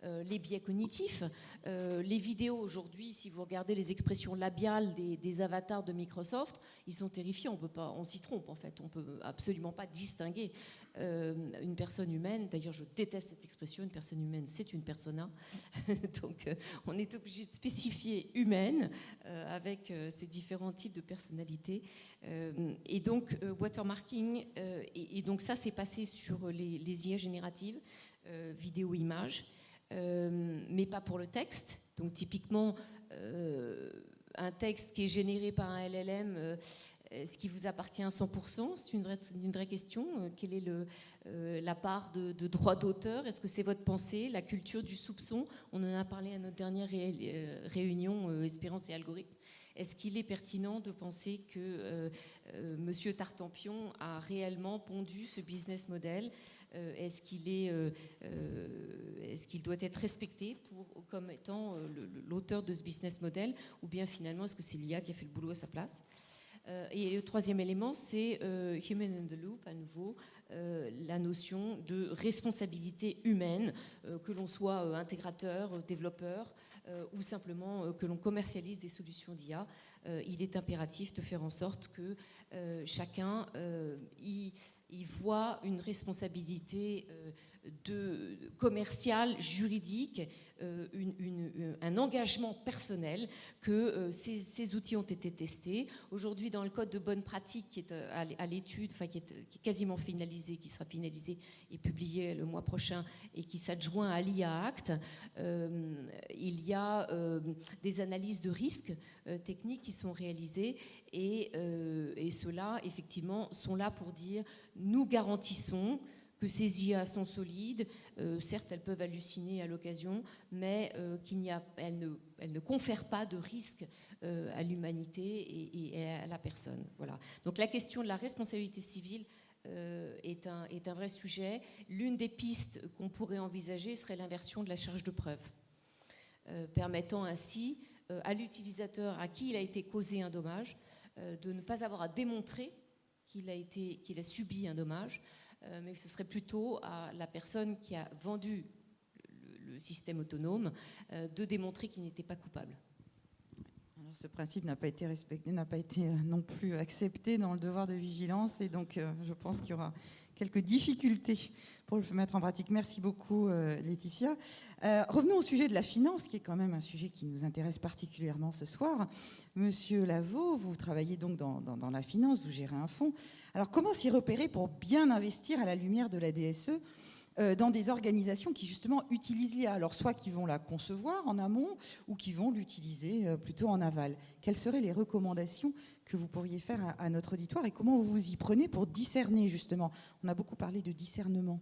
les biais cognitifs. Les vidéos, aujourd'hui, si vous regardez les expressions labiales des avatars de Microsoft, ils sont terrifiants. On s'y trompe, en fait. On ne peut absolument pas distinguer une personne humaine. D'ailleurs, je déteste cette expression. Une personne humaine, c'est une persona. Donc, on est obligé de spécifier humaine avec ces différents types de personnalités. Et donc, watermarking, et donc ça, c'est passé sur les IA génératives, vidéo-images, mais pas pour le texte. Donc, typiquement, un texte qui est généré par un LLM, est-ce qu'il vous appartient à 100%? C'est une vraie question. Quelle est la part de droit d'auteur? Est-ce que c'est votre pensée, la culture du soupçon? On en a parlé à notre dernière réunion, Espérance et algorithme. Est-ce qu'il est pertinent de penser que Monsieur Tartampion a réellement pondu ce business model? Est-ce qu'il doit être respecté comme étant l'auteur de ce business model? Ou bien finalement, est-ce que c'est l'IA qui a fait le boulot à sa place? Et le 3e élément, c'est human in the loop, à nouveau, la notion de responsabilité humaine, que l'on soit intégrateur, développeur, ou simplement que l'on commercialise des solutions d'IA. Il est impératif de faire en sorte que chacun y voit une responsabilité commerciale, juridique, un engagement personnel, que ces outils ont été testés. Aujourd'hui, dans le code de bonne pratique qui est à l'étude, enfin qui est quasiment finalisé, qui sera finalisé et publié le mois prochain et qui s'adjoint à l'IA Act, il y a des analyses de risques techniques qui sont réalisées et ceux-là, effectivement, sont là pour dire nous garantissons que ces IA sont solides, certes elles peuvent halluciner à l'occasion, mais elles ne confèrent pas de risque à l'humanité et à la personne. Voilà. Donc la question de la responsabilité civile est un vrai sujet. L'une des pistes qu'on pourrait envisager serait l'inversion de la charge de preuve, permettant ainsi à l'utilisateur à qui il a été causé un dommage de ne pas avoir à démontrer qu'il a subi un dommage, mais ce serait plutôt à la personne qui a vendu le système autonome de démontrer qu'il n'était pas coupable. Alors ce principe n'a pas été respecté, n'a pas été non plus accepté dans le devoir de vigilance, et donc je pense qu'il y aura quelques difficultés pour le mettre en pratique. Merci beaucoup, Laetitia. Revenons au sujet de la finance, qui est quand même un sujet qui nous intéresse particulièrement ce soir. Monsieur Lavaux, vous travaillez donc dans la finance, vous gérez un fonds. Alors, comment s'y repérer pour bien investir à la lumière de la DSE dans des organisations qui justement utilisent l'IA, alors soit qui vont la concevoir en amont ou qui vont l'utiliser plutôt en aval. Quelles seraient les recommandations que vous pourriez faire à notre auditoire et comment vous vous y prenez pour discerner justement? On a beaucoup parlé de discernement.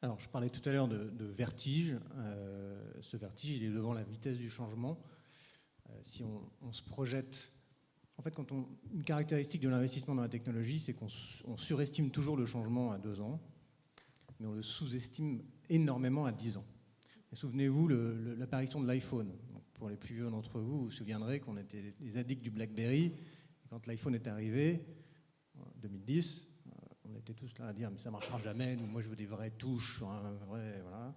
Alors, je parlais tout à l'heure de vertige. Ce vertige, il est devant la vitesse du changement. Si on se projette... En fait, une caractéristique de l'investissement dans la technologie, c'est qu'on surestime toujours le changement à 2 ans, mais on le sous-estime énormément à 10 ans. Et souvenez-vous, l'apparition de l'iPhone. Pour les plus vieux d'entre vous, vous vous souviendrez qu'on était des addicts du BlackBerry. Et quand l'iPhone est arrivé, en 2010, on était tous là à dire « mais ça ne marchera jamais, moi je veux des vraies touches, voilà. »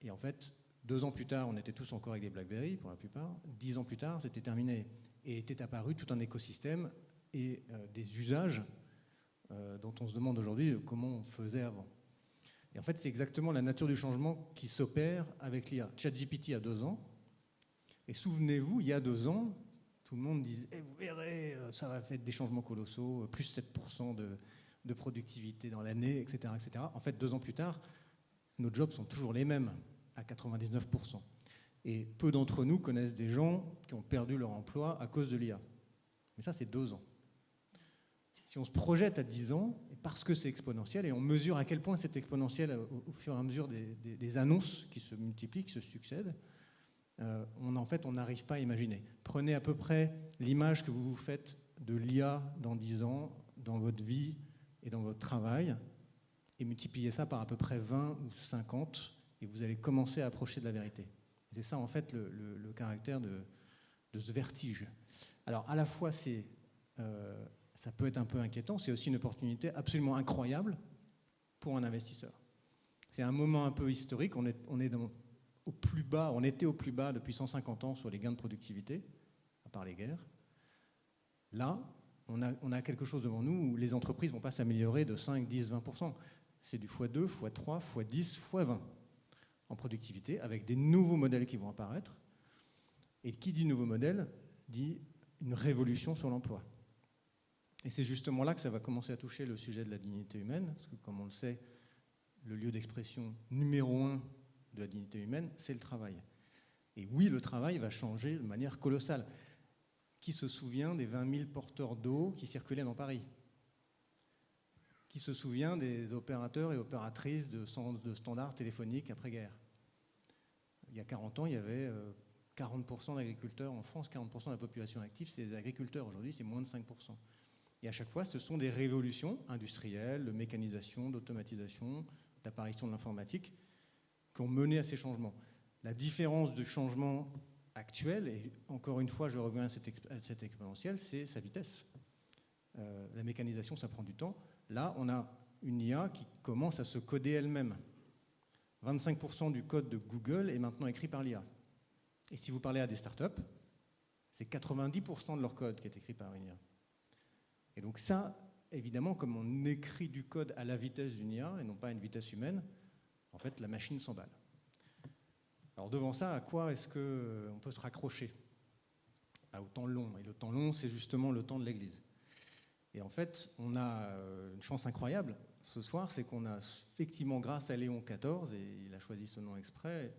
Et en fait, 2 ans plus tard, on était tous encore avec des BlackBerry, pour la plupart. 10 ans plus tard, c'était terminé. Et était apparu tout un écosystème et des usages dont on se demande aujourd'hui comment on faisait avant. Et en fait, c'est exactement la nature du changement qui s'opère avec l'IA. ChatGPT a 2 ans. Et souvenez-vous, il y a 2 ans, tout le monde disait vous verrez, ça va faire des changements colossaux, plus 7% de productivité dans l'année, etc., etc. En fait, 2 ans plus tard, nos jobs sont toujours les mêmes, à 99%. Et peu d'entre nous connaissent des gens qui ont perdu leur emploi à cause de l'IA. Mais ça, c'est 2 ans. Si on se projette à 10 ans, et parce que c'est exponentiel, et on mesure à quel point c'est exponentiel au fur et à mesure des annonces qui se multiplient, qui se succèdent, on n'arrive pas à imaginer. Prenez à peu près l'image que vous vous faites de l'IA dans 10 ans, dans votre vie et dans votre travail, et multipliez ça par à peu près 20 ou 50, et vous allez commencer à approcher de la vérité. Et c'est ça, en fait, le caractère de ce vertige. Alors, à la fois, ça peut être un peu inquiétant, c'est aussi une opportunité absolument incroyable pour un investisseur. C'est un moment un peu historique, on était au plus bas depuis 150 ans sur les gains de productivité, à part les guerres. Là, on a quelque chose devant nous où les entreprises ne vont pas s'améliorer de 5, 10, 20%. C'est du x2, x3, x10, x20 en productivité, avec des nouveaux modèles qui vont apparaître. Et qui dit nouveau modèle, dit une révolution sur l'emploi. Et c'est justement là que ça va commencer à toucher le sujet de la dignité humaine, parce que comme on le sait, le lieu d'expression numéro 1 de la dignité humaine, c'est le travail. Et oui, le travail va changer de manière colossale. Qui se souvient des 20 000 porteurs d'eau qui circulaient dans Paris? Qui se souvient des opérateurs et opératrices de standards téléphoniques après-guerre? Il y a 40 ans, il y avait 40% d'agriculteurs en France, 40% de la population active, c'est des agriculteurs. Aujourd'hui, c'est moins de 5%. Et à chaque fois, ce sont des révolutions industrielles, de mécanisation, d'automatisation, d'apparition de l'informatique qui ont mené à ces changements. La différence du changement actuel, et encore une fois, je reviens à cette exponentielle, c'est sa vitesse. La mécanisation, ça prend du temps. Là, on a une IA qui commence à se coder elle-même. 25% du code de Google est maintenant écrit par l'IA. Et si vous parlez à des startups, c'est 90% de leur code qui est écrit par une IA. Et donc ça, évidemment, comme on écrit du code à la vitesse d'une IA et non pas à une vitesse humaine, en fait, la machine s'emballe. Alors devant ça, à quoi est-ce qu'on peut se raccrocher? Au temps long. Et le temps long, c'est justement le temps de l'Église. Et en fait, on a une chance incroyable ce soir, c'est qu'on a effectivement, grâce à Léon XIV, et il a choisi ce nom exprès,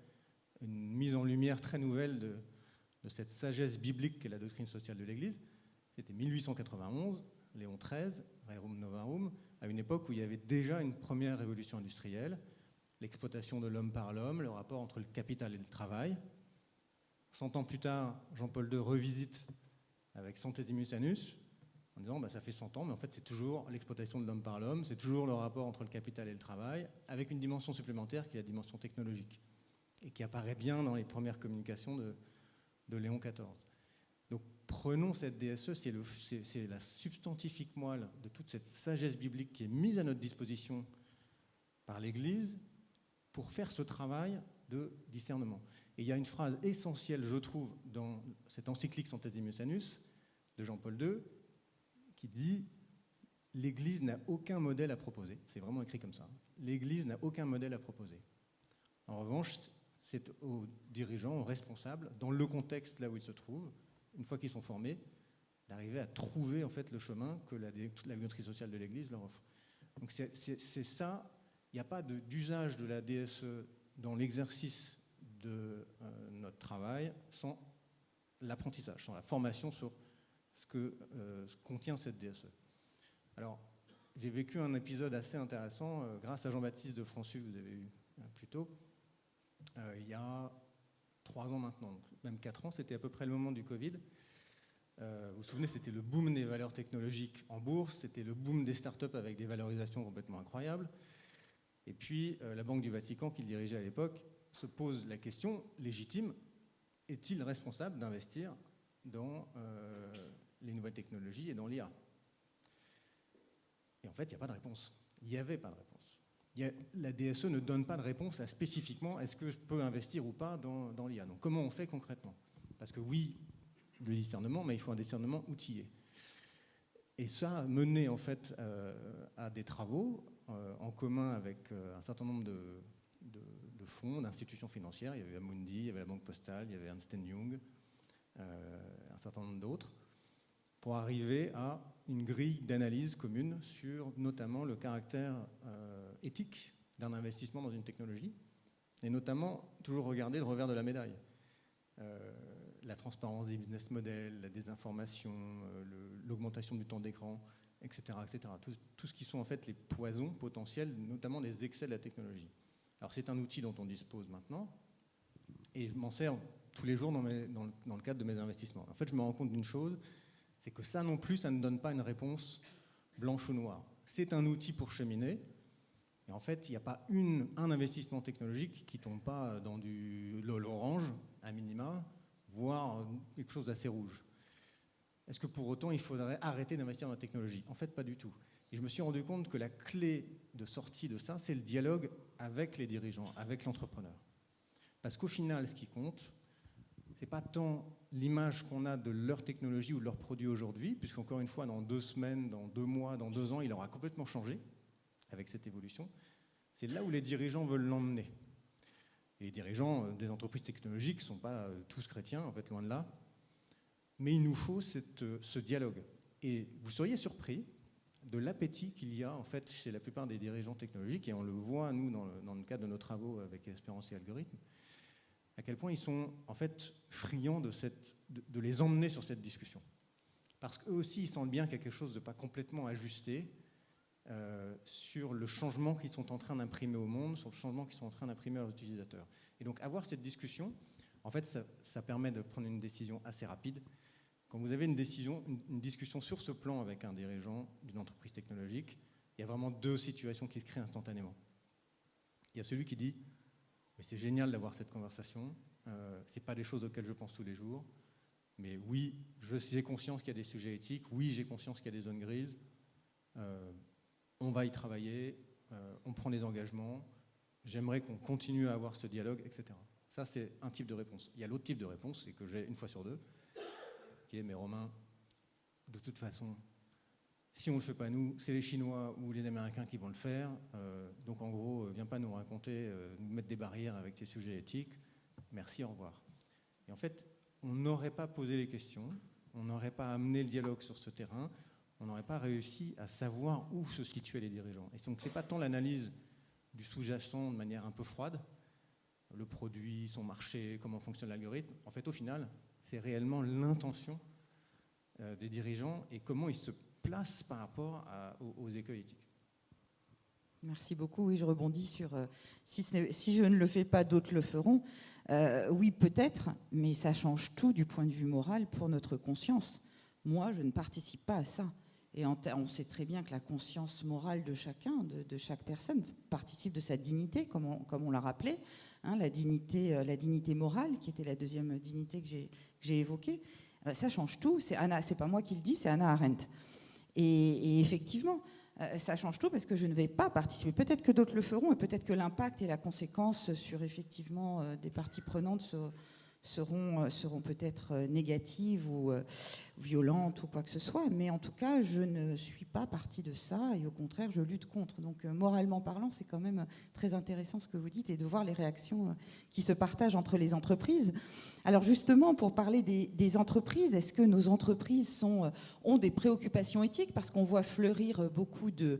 une mise en lumière très nouvelle de cette sagesse biblique qu'est la doctrine sociale de l'Église. C'était 1891, Léon XIII, Rerum Novarum, à une époque où il y avait déjà une première révolution industrielle, l'exploitation de l'homme par l'homme, le rapport entre le capital et le travail. 100 ans plus tard, Jean-Paul II revisite avec Centesimus Annus, en disant ça fait 100 ans, mais en fait c'est toujours l'exploitation de l'homme par l'homme, c'est toujours le rapport entre le capital et le travail, avec une dimension supplémentaire qui est la dimension technologique, et qui apparaît bien dans les premières communications de Léon XIV. Donc prenons cette DSE, c'est la substantifique moelle de toute cette sagesse biblique qui est mise à notre disposition par l'Église pour faire ce travail de discernement. Et il y a une phrase essentielle, je trouve, dans cette encyclique Centesimus Annus de Jean-Paul II, qui dit « L'Église n'a aucun modèle à proposer ». C'est vraiment écrit comme ça. « L'Église n'a aucun modèle à proposer ». En revanche, c'est aux dirigeants, aux responsables, dans le contexte là où ils se trouvent, une fois qu'ils sont formés, d'arriver à trouver en fait le chemin que la doctrine sociale de l'Église leur offre. Donc c'est ça, il n'y a pas d'usage de la DSE dans l'exercice de notre travail sans l'apprentissage, sans la formation sur ce que contient cette DSE. Alors, j'ai vécu un épisode assez intéressant grâce à Jean-Baptiste de Françu, que vous avez eu plus tôt, il y a 3 ans maintenant, donc même 4 ans, c'était à peu près le moment du Covid. Vous vous souvenez, c'était le boom des valeurs technologiques en bourse, c'était le boom des startups avec des valorisations complètement incroyables. Et puis, la Banque du Vatican, qu'il dirigeait à l'époque, se pose la question légitime, est-il responsable d'investir dans les nouvelles technologies et dans l'IA? Et en fait, il n'y a pas de réponse. Il n'y avait pas de réponse. La DSE ne donne pas de réponse à spécifiquement est-ce que je peux investir ou pas dans l'IA. Donc comment on fait concrètement? Parce que oui, le discernement, mais il faut un discernement outillé. Et ça a mené en fait à des travaux en commun avec un certain nombre de fonds, d'institutions financières. Il y avait Amundi, il y avait la Banque Postale, il y avait Ernst & Young, un certain nombre d'autres, pour arriver à une grille d'analyse commune sur notamment le caractère éthique d'un investissement dans une technologie, et notamment toujours regarder le revers de la médaille. La transparence des business models, la désinformation, l'augmentation du temps d'écran, etc. etc. Tout ce qui sont en fait les poisons potentiels, notamment les excès de la technologie. Alors c'est un outil dont on dispose maintenant, et je m'en sers tous les jours dans le cadre de mes investissements. En fait, je me rends compte d'une chose, c'est que ça non plus, ça ne donne pas une réponse blanche ou noire. C'est un outil pour cheminer, et en fait, il n'y a pas un investissement technologique qui ne tombe pas dans du l'orange, à minima, voire quelque chose d'assez rouge. Est-ce que pour autant, il faudrait arrêter d'investir dans la technologie? En fait, pas du tout. Et je me suis rendu compte que la clé de sortie de ça, c'est le dialogue avec les dirigeants, avec l'entrepreneur. Parce qu'au final, ce qui compte, ce n'est pas tant l'image qu'on a de leur technologie ou de leurs produits aujourd'hui, puisqu'encore une fois, dans 2 semaines, dans 2 mois, dans 2 ans, il aura complètement changé avec cette évolution. C'est là où les dirigeants veulent l'emmener. Et les dirigeants des entreprises technologiques ne sont pas tous chrétiens, en fait, loin de là. Mais il nous faut ce dialogue. Et vous seriez surpris de l'appétit qu'il y a, en fait, chez la plupart des dirigeants technologiques, et on le voit, nous, dans le cadre de nos travaux avec Espérance et Algorithmes, à quel point ils sont, en fait, friands de les emmener sur cette discussion. Parce qu'eux aussi, ils sentent bien qu'il y a quelque chose de pas complètement ajusté sur le changement qu'ils sont en train d'imprimer au monde, sur le changement qu'ils sont en train d'imprimer à leurs utilisateurs. Et donc, avoir cette discussion, en fait, ça permet de prendre une décision assez rapide. Quand vous avez une discussion sur ce plan avec un dirigeant d'une entreprise technologique, il y a vraiment 2 situations qui se créent instantanément. Il y a celui qui dit « mais c'est génial d'avoir cette conversation, ce n'est pas des choses auxquelles je pense tous les jours, mais oui, j'ai conscience qu'il y a des sujets éthiques, oui, j'ai conscience qu'il y a des zones grises, on va y travailler, on prend des engagements, j'aimerais qu'on continue à avoir ce dialogue, etc. » Ça, c'est un type de réponse. Il y a l'autre type de réponse, et que j'ai une fois sur 2, qui est « mais Romain, de toute façon, si on ne le fait pas nous, c'est les Chinois ou les Américains qui vont le faire, donc en gros, viens pas nous raconter, nous mettre des barrières avec tes sujets éthiques, merci, au revoir. » Et en fait, on n'aurait pas posé les questions, on n'aurait pas amené le dialogue sur ce terrain, on n'aurait pas réussi à savoir où se situaient les dirigeants. Et donc, ce n'est pas tant l'analyse du sous-jacent de manière un peu froide, le produit, son marché, comment fonctionne l'algorithme. En fait, au final, c'est réellement l'intention des dirigeants et comment ils se placent par rapport aux écueils éthiques. Merci beaucoup. Oui, je rebondis sur si je ne le fais pas, d'autres le feront. Oui, peut-être, mais ça change tout du point de vue moral pour notre conscience. Moi, je ne participe pas à ça. Et on sait très bien que la conscience morale de chacun, de chaque personne, participe de sa dignité, comme on l'a rappelé, hein, la dignité morale, qui était la deuxième dignité que j'ai évoquée. Ça change tout. C'est pas moi qui le dis, c'est Hannah Arendt. Et effectivement, ça change tout parce que je ne vais pas participer. Peut-être que d'autres le feront et peut-être que l'impact et la conséquence sur effectivement des parties prenantes seront peut-être négatives ou violentes ou quoi que ce soit. Mais en tout cas, je ne suis pas partie de ça et au contraire, je lutte contre. Donc moralement parlant, c'est quand même très intéressant ce que vous dites et de voir les réactions qui se partagent entre les entreprises. Alors justement, pour parler des entreprises, est-ce que nos entreprises ont des préoccupations éthiques? Parce qu'on voit fleurir beaucoup de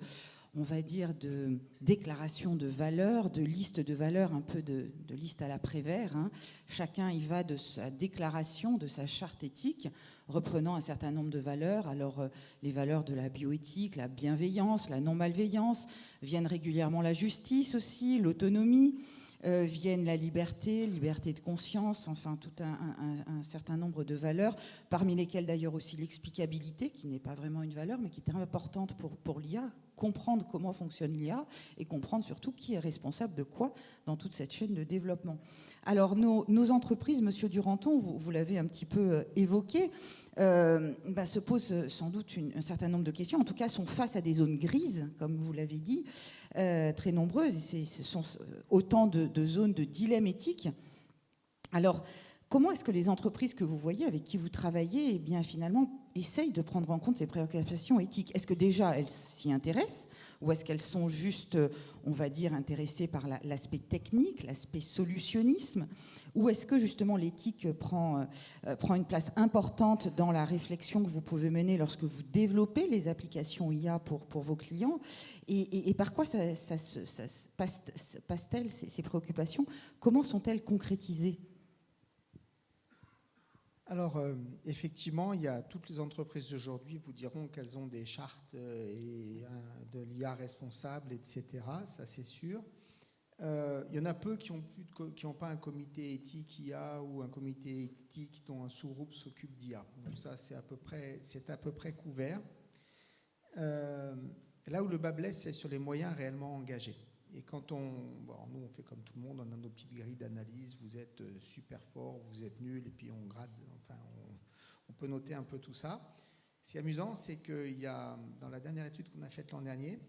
déclarations de valeurs, de listes de valeurs, un peu de liste à la Prévert. Hein. Chacun y va de sa déclaration, de sa charte éthique, reprenant un certain nombre de valeurs. Alors, les valeurs de la bioéthique, la bienveillance, la non-malveillance, viennent régulièrement la justice aussi, l'autonomie, viennent la liberté de conscience, enfin tout un certain nombre de valeurs, parmi lesquelles d'ailleurs aussi l'explicabilité, qui n'est pas vraiment une valeur, mais qui est très importante pour l'IA, comprendre comment fonctionne l'IA et comprendre surtout qui est responsable de quoi dans toute cette chaîne de développement. Alors nos entreprises, Monsieur Duranton, vous l'avez un petit peu évoqué, se posent sans doute un certain nombre de questions, en tout cas sont face à des zones grises, comme vous l'avez dit, très nombreuses, et ce sont autant de zones de dilemme éthique. Alors, comment est-ce que les entreprises que vous voyez, avec qui vous travaillez, eh bien, finalement, essayent de prendre en compte ces préoccupations éthiques? Est-ce que déjà elles s'y intéressent ou est-ce qu'elles sont juste, on va dire, intéressées par l'aspect technique, l'aspect solutionnisme? Ou est-ce que justement l'éthique prend une place importante dans la réflexion que vous pouvez mener lorsque vous développez les applications IA pour vos clients? Et par quoi ça passe-t-elle, ces préoccupations? Comment sont-elles concrétisées? Alors, effectivement, il y a toutes les entreprises d'aujourd'hui vous diront qu'elles ont des chartes de l'IA responsable, etc. Ça, c'est sûr. Il y en a peu qui n'ont pas un comité éthique IA ou un comité éthique dont un sous-groupe s'occupe d'IA. Donc ça, c'est à peu près couvert. Là où le bas blesse, c'est sur les moyens réellement engagés. Et quand nous, on fait comme tout le monde, on a nos petites grilles d'analyse, vous êtes super fort, vous êtes nul, et puis on grade, enfin, on peut noter un peu tout ça. Ce qui est amusant, c'est qu'il y a, dans la dernière étude qu'on a faite l'an dernier,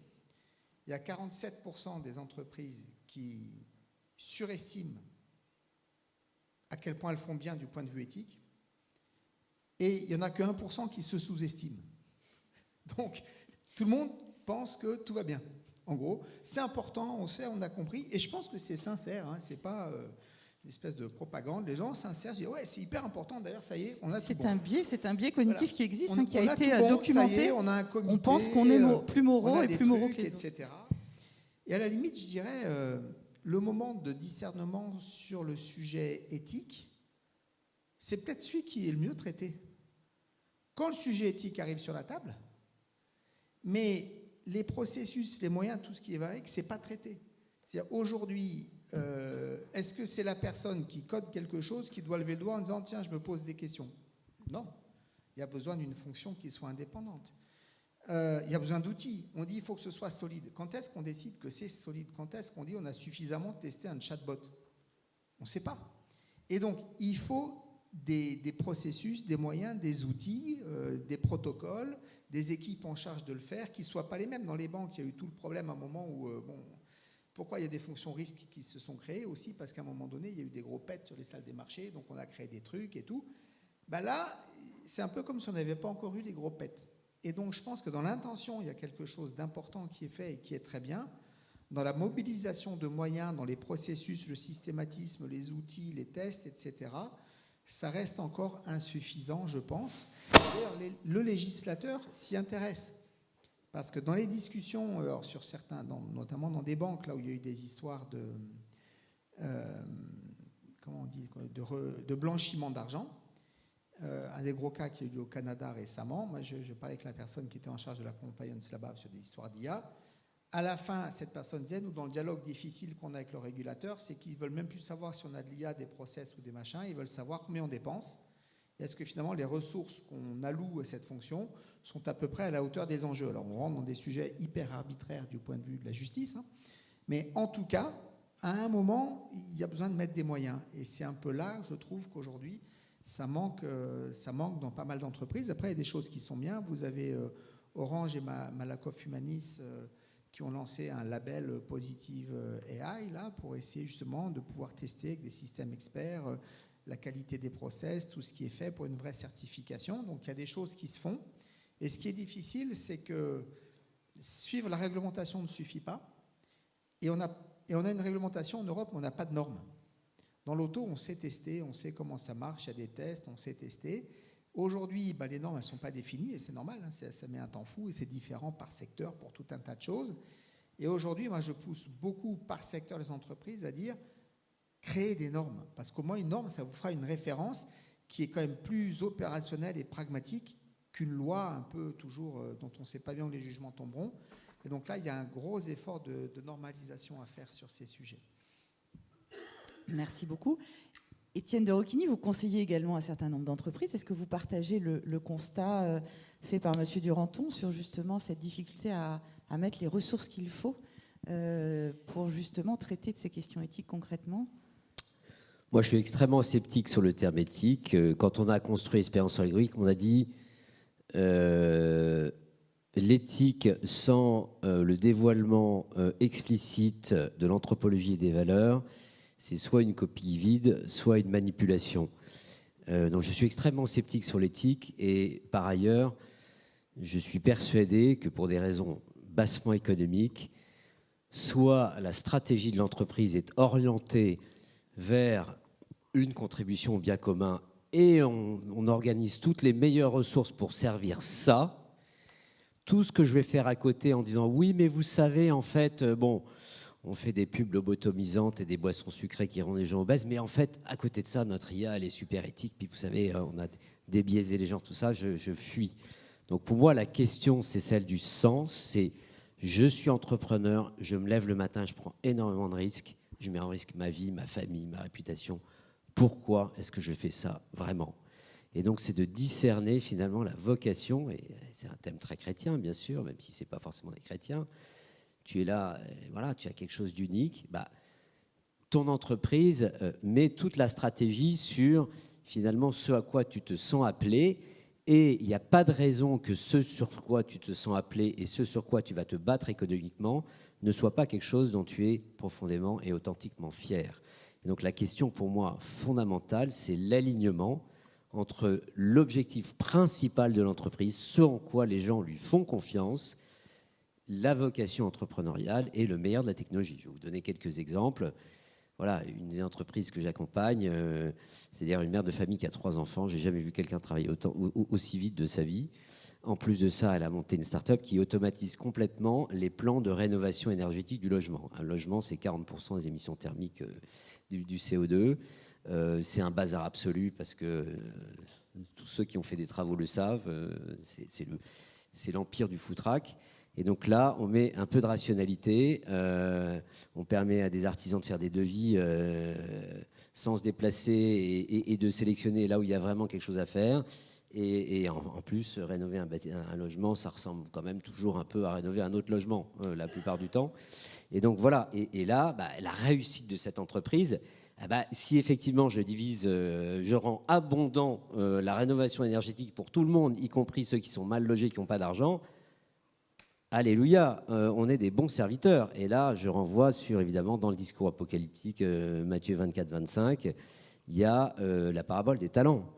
il y a 47% des entreprises qui surestiment à quel point elles font bien du point de vue éthique, et il n'y en a que 1% qui se sous-estiment. Donc, tout le monde pense que tout va bien. En gros, c'est important, on sait, on a compris, et je pense que c'est sincère, hein, c'est pas une espèce de propagande. Les gens sincères, je dis ouais, c'est hyper important. D'ailleurs, ça y est, on a tout bon. C'est un biais cognitif voilà. Qui existe, qui a été documenté. Ça y est, on a un comité. On pense qu'on est plus moraux et plus moraux que les autres. Etc. Et à la limite, je dirais, le moment de discernement sur le sujet éthique, c'est peut-être celui qui est le mieux traité. Quand le sujet éthique arrive sur la table, mais les processus, les moyens, tout ce qui est avec, c'est pas traité. C'est-à-dire aujourd'hui, est-ce que c'est la personne qui code quelque chose qui doit lever le doigt en disant tiens, je me pose des questions? Non. Il y a besoin d'une fonction qui soit indépendante. Il y a besoin d'outils. On dit il faut que ce soit solide. Quand est-ce qu'on décide que c'est solide? Quand est-ce qu'on dit on a suffisamment testé un chatbot? On ne sait pas. Et donc, il faut des processus, des moyens, des outils, des protocoles, des équipes en charge de le faire, qui ne soient pas les mêmes. Dans les banques, il y a eu tout le problème à un moment où... pourquoi il y a des fonctions risques qui se sont créées? Aussi parce qu'à un moment donné, il y a eu des gros pets sur les salles des marchés, donc on a créé des trucs et tout. Ben là, c'est un peu comme si on n'avait pas encore eu les gros pets. Et donc, je pense que dans l'intention, il y a quelque chose d'important qui est fait et qui est très bien. Dans la mobilisation de moyens, dans les processus, le systématisme, les outils, les tests, etc., ça reste encore insuffisant, je pense. D'ailleurs, le législateur s'y intéresse. Parce que dans les discussions, alors sur certains, notamment dans des banques, là où il y a eu des histoires de blanchiment d'argent, un des gros cas qui a eu lieu au Canada récemment, moi je parlais avec la personne qui était en charge de la compliance là-bas sur des histoires d'IA. À la fin, cette personne disait, nous, dans le dialogue difficile qu'on a avec le régulateur, c'est qu'ils ne veulent même plus savoir si on a de l'IA, des process ou des machins, ils veulent savoir combien on dépense. Et est-ce que finalement les ressources qu'on alloue à cette fonction sont à peu près à la hauteur des enjeux? Alors on rentre dans des sujets hyper arbitraires du point de vue de la justice, hein. Mais en tout cas, à un moment, il y a besoin de mettre des moyens. Et c'est un peu là, je trouve qu'aujourd'hui, ça manque dans pas mal d'entreprises. Après, il y a des choses qui sont bien. Vous avez Orange et Malakoff Humanis qui ont lancé un label Positive AI là, pour essayer justement de pouvoir tester avec des systèmes experts la qualité des process, tout ce qui est fait pour une vraie certification. Donc il y a des choses qui se font. Et ce qui est difficile, c'est que suivre la réglementation ne suffit pas. Et on a une réglementation en Europe, mais on n'a pas de normes. Dans l'auto, on sait tester, on sait comment ça marche, il y a des tests, on sait tester. Aujourd'hui, les normes, elles ne sont pas définies, et c'est normal, hein, ça met un temps fou, et c'est différent par secteur pour tout un tas de choses. Et aujourd'hui, moi, je pousse beaucoup par secteur les entreprises à dire créer des normes, parce qu'au moins une norme, ça vous fera une référence qui est quand même plus opérationnelle et pragmatique qu'une loi un peu toujours dont on ne sait pas bien où les jugements tomberont. Et donc là, il y a un gros effort de normalisation à faire sur ces sujets. Merci beaucoup. Étienne de Roquigny, vous conseillez également un certain nombre d'entreprises. Est-ce que vous partagez le constat fait par M. Duranton sur justement cette difficulté à mettre les ressources qu'il faut pour justement traiter de ces questions éthiques concrètement ? Moi, je suis extrêmement sceptique sur le terme éthique. Quand on a construit l'expérience algorithmique, on a dit l'éthique sans le dévoilement explicite de l'anthropologie et des valeurs, c'est soit une coquille vide, soit une manipulation. Donc je suis extrêmement sceptique sur l'éthique et par ailleurs, je suis persuadé que pour des raisons bassement économiques, soit la stratégie de l'entreprise est orientée vers une contribution au bien commun et on organise toutes les meilleures ressources pour servir ça. Tout ce que je vais faire à côté en disant oui, mais vous savez, en fait, on fait des pubs lobotomisantes et des boissons sucrées qui rendent les gens obèses, mais en fait, à côté de ça, notre IA, elle est super éthique. Puis vous savez, on a débiaisé les gens, tout ça, je fuis. Donc pour moi, la question, c'est celle du sens. C'est je suis entrepreneur, je me lève le matin, je prends énormément de risques. Je mets en risque ma vie, ma famille, ma réputation. Pourquoi est-ce que je fais ça vraiment ? Et donc, c'est de discerner finalement la vocation, et c'est un thème très chrétien, bien sûr, même si ce n'est pas forcément des chrétiens. Tu es là, voilà, tu as quelque chose d'unique. Ton entreprise met toute la stratégie sur finalement ce à quoi tu te sens appelé, et il n'y a pas de raison que ce sur quoi tu te sens appelé et ce sur quoi tu vas te battre économiquement ne soit pas quelque chose dont tu es profondément et authentiquement fier. Et donc la question pour moi fondamentale, c'est l'alignement entre l'objectif principal de l'entreprise, ce en quoi les gens lui font confiance, la vocation entrepreneuriale et le meilleur de la technologie. Je vais vous donner quelques exemples. Voilà, une des entreprises que j'accompagne, c'est-à-dire une mère de famille qui a 3 enfants. J'ai jamais vu quelqu'un travailler aussi vite de sa vie. En plus de ça, elle a monté une start-up qui automatise complètement les plans de rénovation énergétique du logement. Un logement, c'est 40% des émissions thermiques du CO2. C'est un bazar absolu parce que tous ceux qui ont fait des travaux le savent. C'est l'empire du foutraque. Et donc là, on met un peu de rationalité. On permet à des artisans de faire des devis sans se déplacer et de sélectionner là où il y a vraiment quelque chose à faire. Et en plus, rénover un logement, ça ressemble quand même toujours un peu à rénover un autre logement la plupart du temps. Et donc voilà. Et là, la réussite de cette entreprise, si effectivement je rends abondant la rénovation énergétique pour tout le monde, y compris ceux qui sont mal logés, qui n'ont pas d'argent, alléluia, on est des bons serviteurs. Et là, je renvoie sur, évidemment, dans le discours apocalyptique, Matthieu 24-25, il y a la parabole des talents.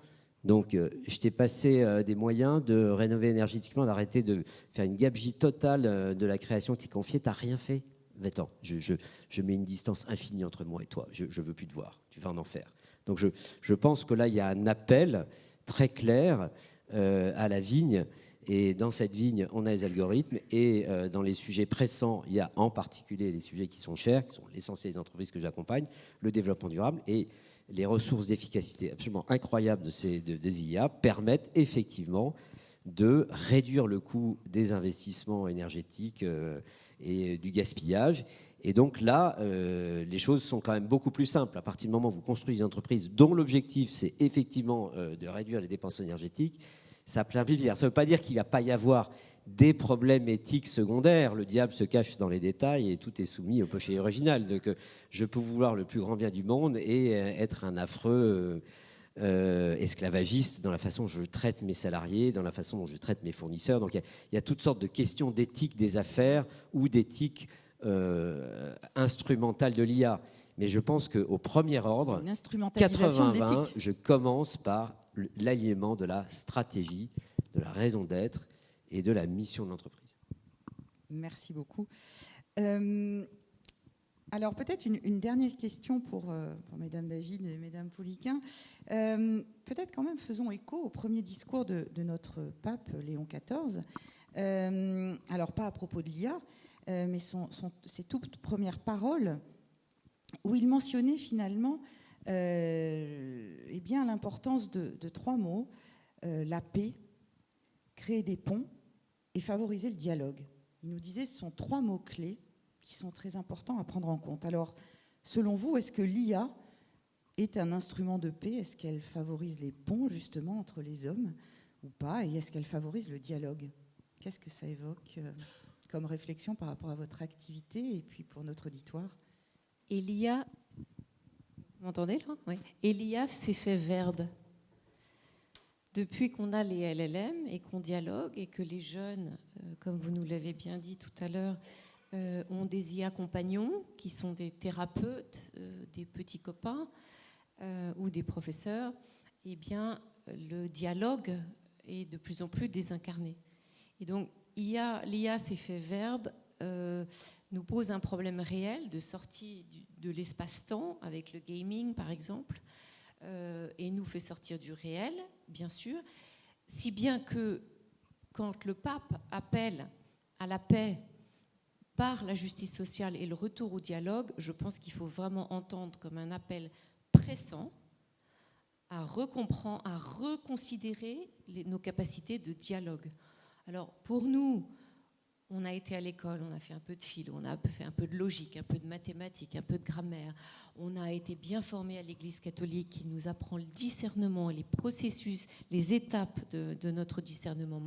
Donc, je t'ai passé des moyens de rénover énergétiquement, d'arrêter de faire une gabegie totale de la création qui t'est confiée. Tu n'as rien fait. Attends, je mets une distance infinie entre moi et toi. Je ne veux plus te voir. Tu vas en enfer. Donc, je pense que là, il y a un appel très clair à la vigne. Et dans cette vigne, on a les algorithmes. Et dans les sujets pressants, il y a en particulier les sujets qui sont chers, qui sont l'essentiel des entreprises que j'accompagne, le développement durable. Et les ressources d'efficacité absolument incroyables des IA permettent effectivement de réduire le coût des investissements énergétiques et du gaspillage. Et donc là, les choses sont quand même beaucoup plus simples. À partir du moment où vous construisez une entreprise dont l'objectif, c'est effectivement de réduire les dépenses énergétiques, ça simplifie. Ça ne veut pas dire qu'il ne va pas y avoir des problèmes éthiques secondaires. Le diable se cache dans les détails et tout est soumis au péché original. Donc, je peux vouloir le plus grand bien du monde et être un affreux esclavagiste dans la façon dont je traite mes salariés, dans la façon dont je traite mes fournisseurs. Donc il y a toutes sortes de questions d'éthique des affaires ou d'éthique instrumentale de l'IA. Mais je pense qu'au premier ordre, Une instrumentalisation de 80-20, l'éthique. je commence par l'alliement de la stratégie, de la raison d'être et de la mission de l'entreprise. Merci beaucoup. Alors peut-être une dernière question pour Mesdames David et Mesdames Pouliquen. Peut-être quand même faisons écho au premier discours de notre pape Léon XIV. Alors pas à propos de l'IA, mais ses toutes premières paroles où il mentionnait finalement bien l'importance de 3 mots, la paix, créer des ponts et favoriser le dialogue. Il nous disait ce sont 3 mots clés qui sont très importants à prendre en compte. Alors, selon vous, est-ce que l'IA est un instrument de paix? Est-ce qu'elle favorise les ponts, justement, entre les hommes ou pas? Et est-ce qu'elle favorise le dialogue? Qu'est-ce que ça évoque comme réflexion par rapport à votre activité et puis pour notre auditoire? Et l'IA, vous m'entendez là? Oui. Et l'IA s'est fait verbe. Depuis qu'on a les LLM et qu'on dialogue et que les jeunes, comme vous nous l'avez bien dit tout à l'heure, ont des IA compagnons qui sont des thérapeutes, des petits copains ou des professeurs, eh bien, le dialogue est de plus en plus désincarné. Et donc, l'IA s'est fait verbe, nous pose un problème réel de sortie de l'espace-temps avec le gaming, par exemple, et nous fait sortir du réel, bien sûr, si bien que quand le pape appelle à la paix par la justice sociale et le retour au dialogue, je pense qu'il faut vraiment entendre comme un appel pressant à reconsidérer nos capacités de dialogue. Alors, pour nous, on a été à l'école, on a fait un peu de philo, on a fait un peu de logique, un peu de mathématiques, un peu de grammaire. On a été bien formés à l'Église catholique qui nous apprend le discernement, les processus, les étapes de notre discernement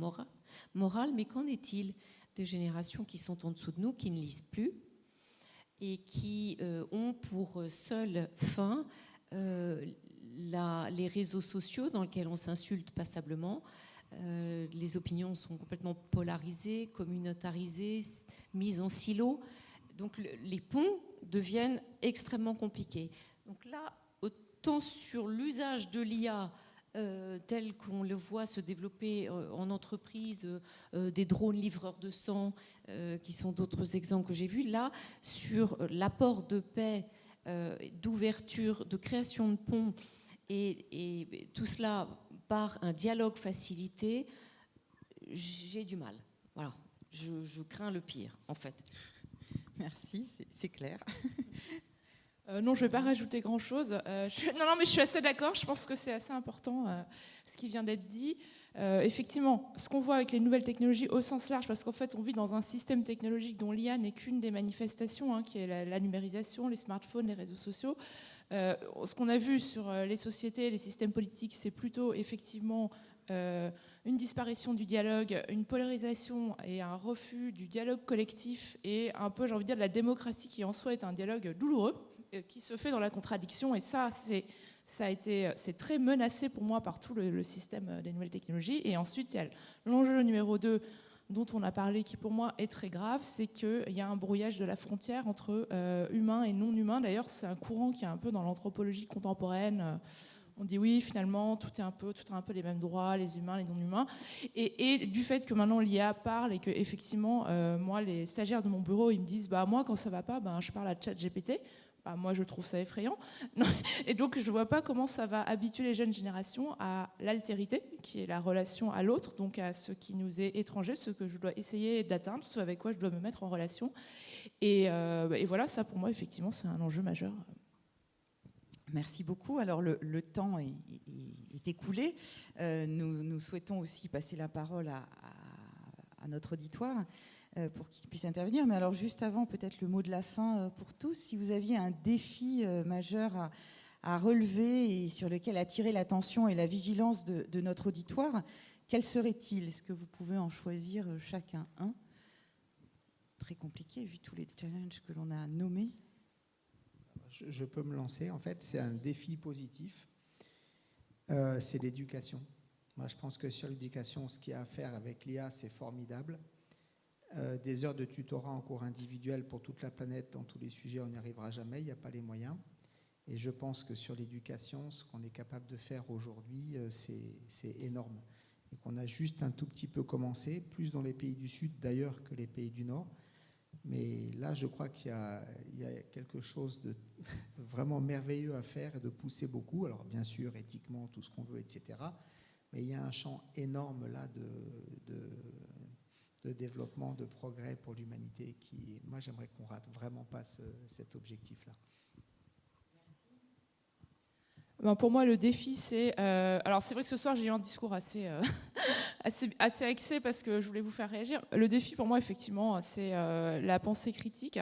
moral. Mais qu'en est-il des générations qui sont en dessous de nous, qui ne lisent plus et qui ont pour seule fin les réseaux sociaux dans lesquels on s'insulte passablement. Les opinions sont complètement polarisées, communautarisées, mises en silo. Donc les ponts deviennent extrêmement compliqués. Donc là, autant sur l'usage de l'IA tel qu'on le voit se développer en entreprise, des drones livreurs de sang, qui sont d'autres exemples que j'ai vus, là, sur l'apport de paix, d'ouverture, de création de ponts, et tout cela par un dialogue facilité, j'ai du mal. Voilà, je crains le pire, en fait. Merci, c'est clair. Non, je ne vais pas rajouter grand-chose. Non, mais je suis assez d'accord. Je pense que c'est assez important ce qui vient d'être dit. Effectivement, ce qu'on voit avec les nouvelles technologies au sens large, parce qu'en fait, on vit dans un système technologique dont l'IA n'est qu'une des manifestations, qui est la numérisation, les smartphones, les réseaux sociaux. Ce qu'on a vu sur les sociétés, les systèmes politiques, c'est plutôt effectivement une disparition du dialogue, une polarisation et un refus du dialogue collectif et un peu, j'ai envie de dire, de la démocratie qui en soi est un dialogue douloureux, qui se fait dans la contradiction. Et ça, c'est très menacé pour moi par tout le système des nouvelles technologies. Et ensuite, il y a l'enjeu numéro 2 dont on a parlé, qui pour moi est très grave, c'est qu'il y a un brouillage de la frontière entre humain et non humain. D'ailleurs, c'est un courant qui est un peu dans l'anthropologie contemporaine. On dit oui, finalement, tout a un peu les mêmes droits, les humains, les non-humains. Et du fait que maintenant l'IA parle et que effectivement, moi, les stagiaires de mon bureau, ils me disent, moi, quand ça va pas, je parle à ChatGPT. Moi, je trouve ça effrayant. Et donc, je ne vois pas comment ça va habituer les jeunes générations à l'altérité, qui est la relation à l'autre, donc à ce qui nous est étranger, ce que je dois essayer d'atteindre, ce avec quoi je dois me mettre en relation. Et voilà, ça, pour moi, effectivement, c'est un enjeu majeur. Merci beaucoup. Alors, le temps est écoulé. Nous souhaitons aussi passer la parole à notre auditoire pour qu'il puisse intervenir. Mais alors, juste avant, peut-être le mot de la fin pour tous. Si vous aviez un défi majeur à relever et sur lequel attirer l'attention et la vigilance de notre auditoire, quel serait-il? Est-ce que vous pouvez en choisir chacun un? Très compliqué, vu tous les challenges que l'on a nommés. Je peux me lancer. En fait, c'est un défi positif. c'est l'éducation. Moi, je pense que sur l'éducation, ce qu'il y a à faire avec l'IA, c'est formidable. Des heures de tutorat en cours individuel pour toute la planète, dans tous les sujets, on n'y arrivera jamais, il n'y a pas les moyens. Et je pense que sur l'éducation, ce qu'on est capable de faire aujourd'hui, c'est énorme. Et qu'on a juste un tout petit peu commencé, plus dans les pays du Sud d'ailleurs que les pays du Nord. Mais là, je crois qu'il y a quelque chose de vraiment merveilleux à faire et de pousser beaucoup. Alors bien sûr, éthiquement, tout ce qu'on veut, etc. Mais il y a un champ énorme là de développement, de progrès pour l'humanité qui, moi, j'aimerais qu'on rate vraiment pas cet objectif-là. Ben pour moi, le défi, c'est... alors, c'est vrai que ce soir, j'ai eu un discours assez axé parce que je voulais vous faire réagir. Le défi, pour moi, effectivement, c'est la pensée critique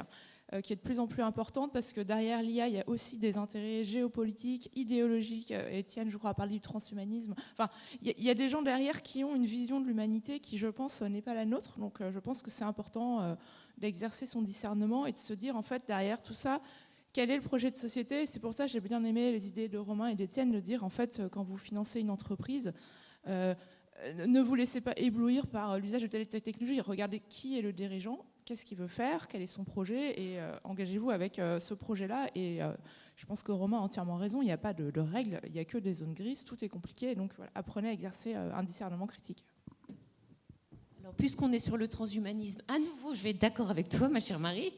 qui est de plus en plus importante parce que derrière l'IA, il y a aussi des intérêts géopolitiques, idéologiques. Étienne, je crois, a parlé du transhumanisme. Enfin, il y a des gens derrière qui ont une vision de l'humanité qui, je pense, n'est pas la nôtre. Donc, je pense que c'est important d'exercer son discernement et de se dire, en fait, derrière tout ça, quel est le projet de société? C'est pour ça que j'ai bien aimé les idées de Romain et d'Étienne de dire, en fait, quand vous financez une entreprise, ne vous laissez pas éblouir par l'usage de telle et telle technologie. Regardez qui est le dirigeant, qu'est-ce qu'il veut faire, quel est son projet, et engagez-vous avec ce projet-là. Et je pense que Romain a entièrement raison, il n'y a pas de règles, il n'y a que des zones grises, tout est compliqué. Donc voilà, apprenez à exercer un discernement critique. Alors, puisqu'on est sur le transhumanisme, à nouveau, je vais être d'accord avec toi, ma chère Marie.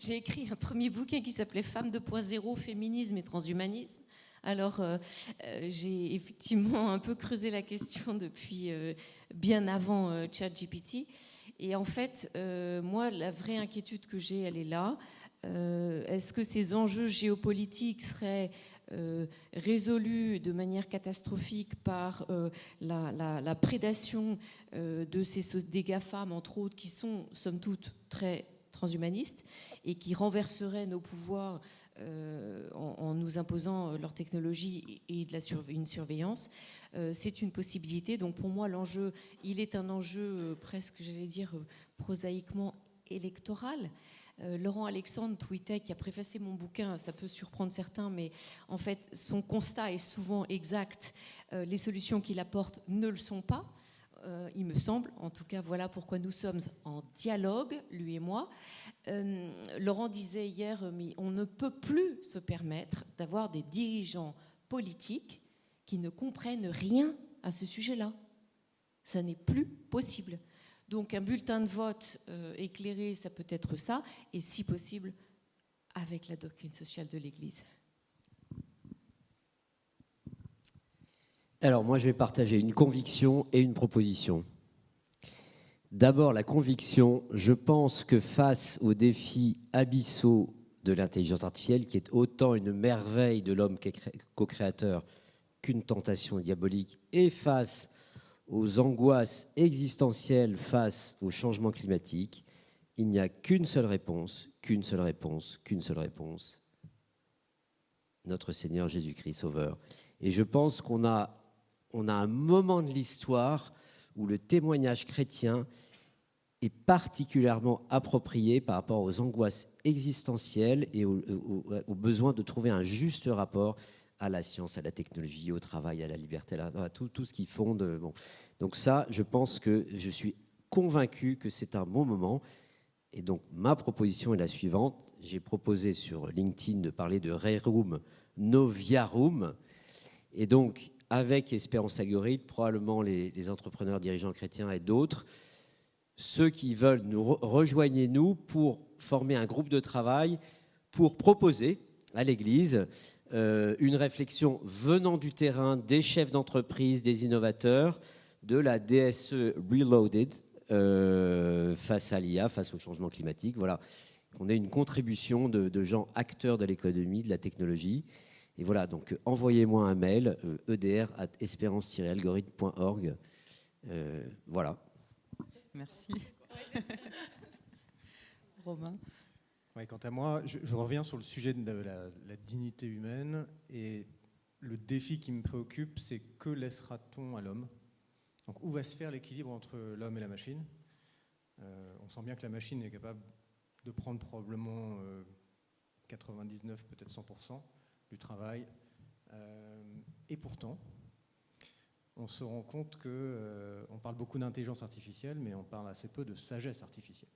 J'ai écrit un premier bouquin qui s'appelait Femmes 2.0, féminisme et transhumanisme. Alors, j'ai effectivement un peu creusé la question depuis bien avant ChatGPT. Et en fait, moi, la vraie inquiétude que j'ai, elle est là. Est-ce que ces enjeux géopolitiques seraient résolus de manière catastrophique par la prédation des GAFAM, entre autres, qui sont, somme toute, très transhumanistes et qui renverseraient nos pouvoirs en nous imposant leur technologie et une surveillance. C'est une possibilité. Donc pour moi, l'enjeu, il est un enjeu presque, j'allais dire, prosaïquement électoral. Laurent Alexandre tweetait, qui a préfacé mon bouquin, ça peut surprendre certains, mais en fait, son constat est souvent exact. Les solutions qu'il apporte ne le sont pas. Il me semble, en tout cas, voilà pourquoi nous sommes en dialogue, lui et moi. Laurent disait hier, mais on ne peut plus se permettre d'avoir des dirigeants politiques qui ne comprennent rien à ce sujet-là. Ça n'est plus possible. Donc un bulletin de vote éclairé, ça peut être ça, et si possible, avec la doctrine sociale de l'Église. Alors moi, je vais partager une conviction et une proposition. D'abord, la conviction, je pense que face aux défis abyssaux de l'intelligence artificielle, qui est autant une merveille de l'homme co-créateur qu'une tentation diabolique, et face aux angoisses existentielles face au changement climatique, il n'y a qu'une seule réponse, notre Seigneur Jésus-Christ Sauveur. Et je pense qu'on a un moment de l'histoire où le témoignage chrétien est particulièrement approprié par rapport aux angoisses existentielles et au besoin de trouver un juste rapport à la science, à la technologie, au travail, à la liberté, à tout ce qui fonde. Bon. Donc ça, je pense que je suis convaincu que c'est un bon moment. Et donc, ma proposition est la suivante. J'ai proposé sur LinkedIn de parler de Rerum Noviarum. Et donc, avec Espérance Algorithme, probablement les entrepreneurs dirigeants chrétiens et d'autres, ceux qui veulent rejoignez-nous pour former un groupe de travail pour proposer à l'Église une réflexion venant du terrain, des chefs d'entreprise, des innovateurs, de la DSE Reloaded face à l'IA, face au changement climatique. Voilà, qu'on ait une contribution de gens acteurs de l'économie, de la technologie. Et voilà, donc envoyez-moi un mail, edr@espérance-algorithme.org. Voilà. Merci. Romain. Ouais, quant à moi, je reviens sur le sujet de la dignité humaine et le défi qui me préoccupe, c'est que laissera-t-on à l'homme? Donc où va se faire l'équilibre entre l'homme et la machine? On sent bien que la machine est capable de prendre probablement 99, peut-être 100% du travail. Et pourtant, on se rend compte qu'on parle beaucoup d'intelligence artificielle, mais on parle assez peu de sagesse artificielle,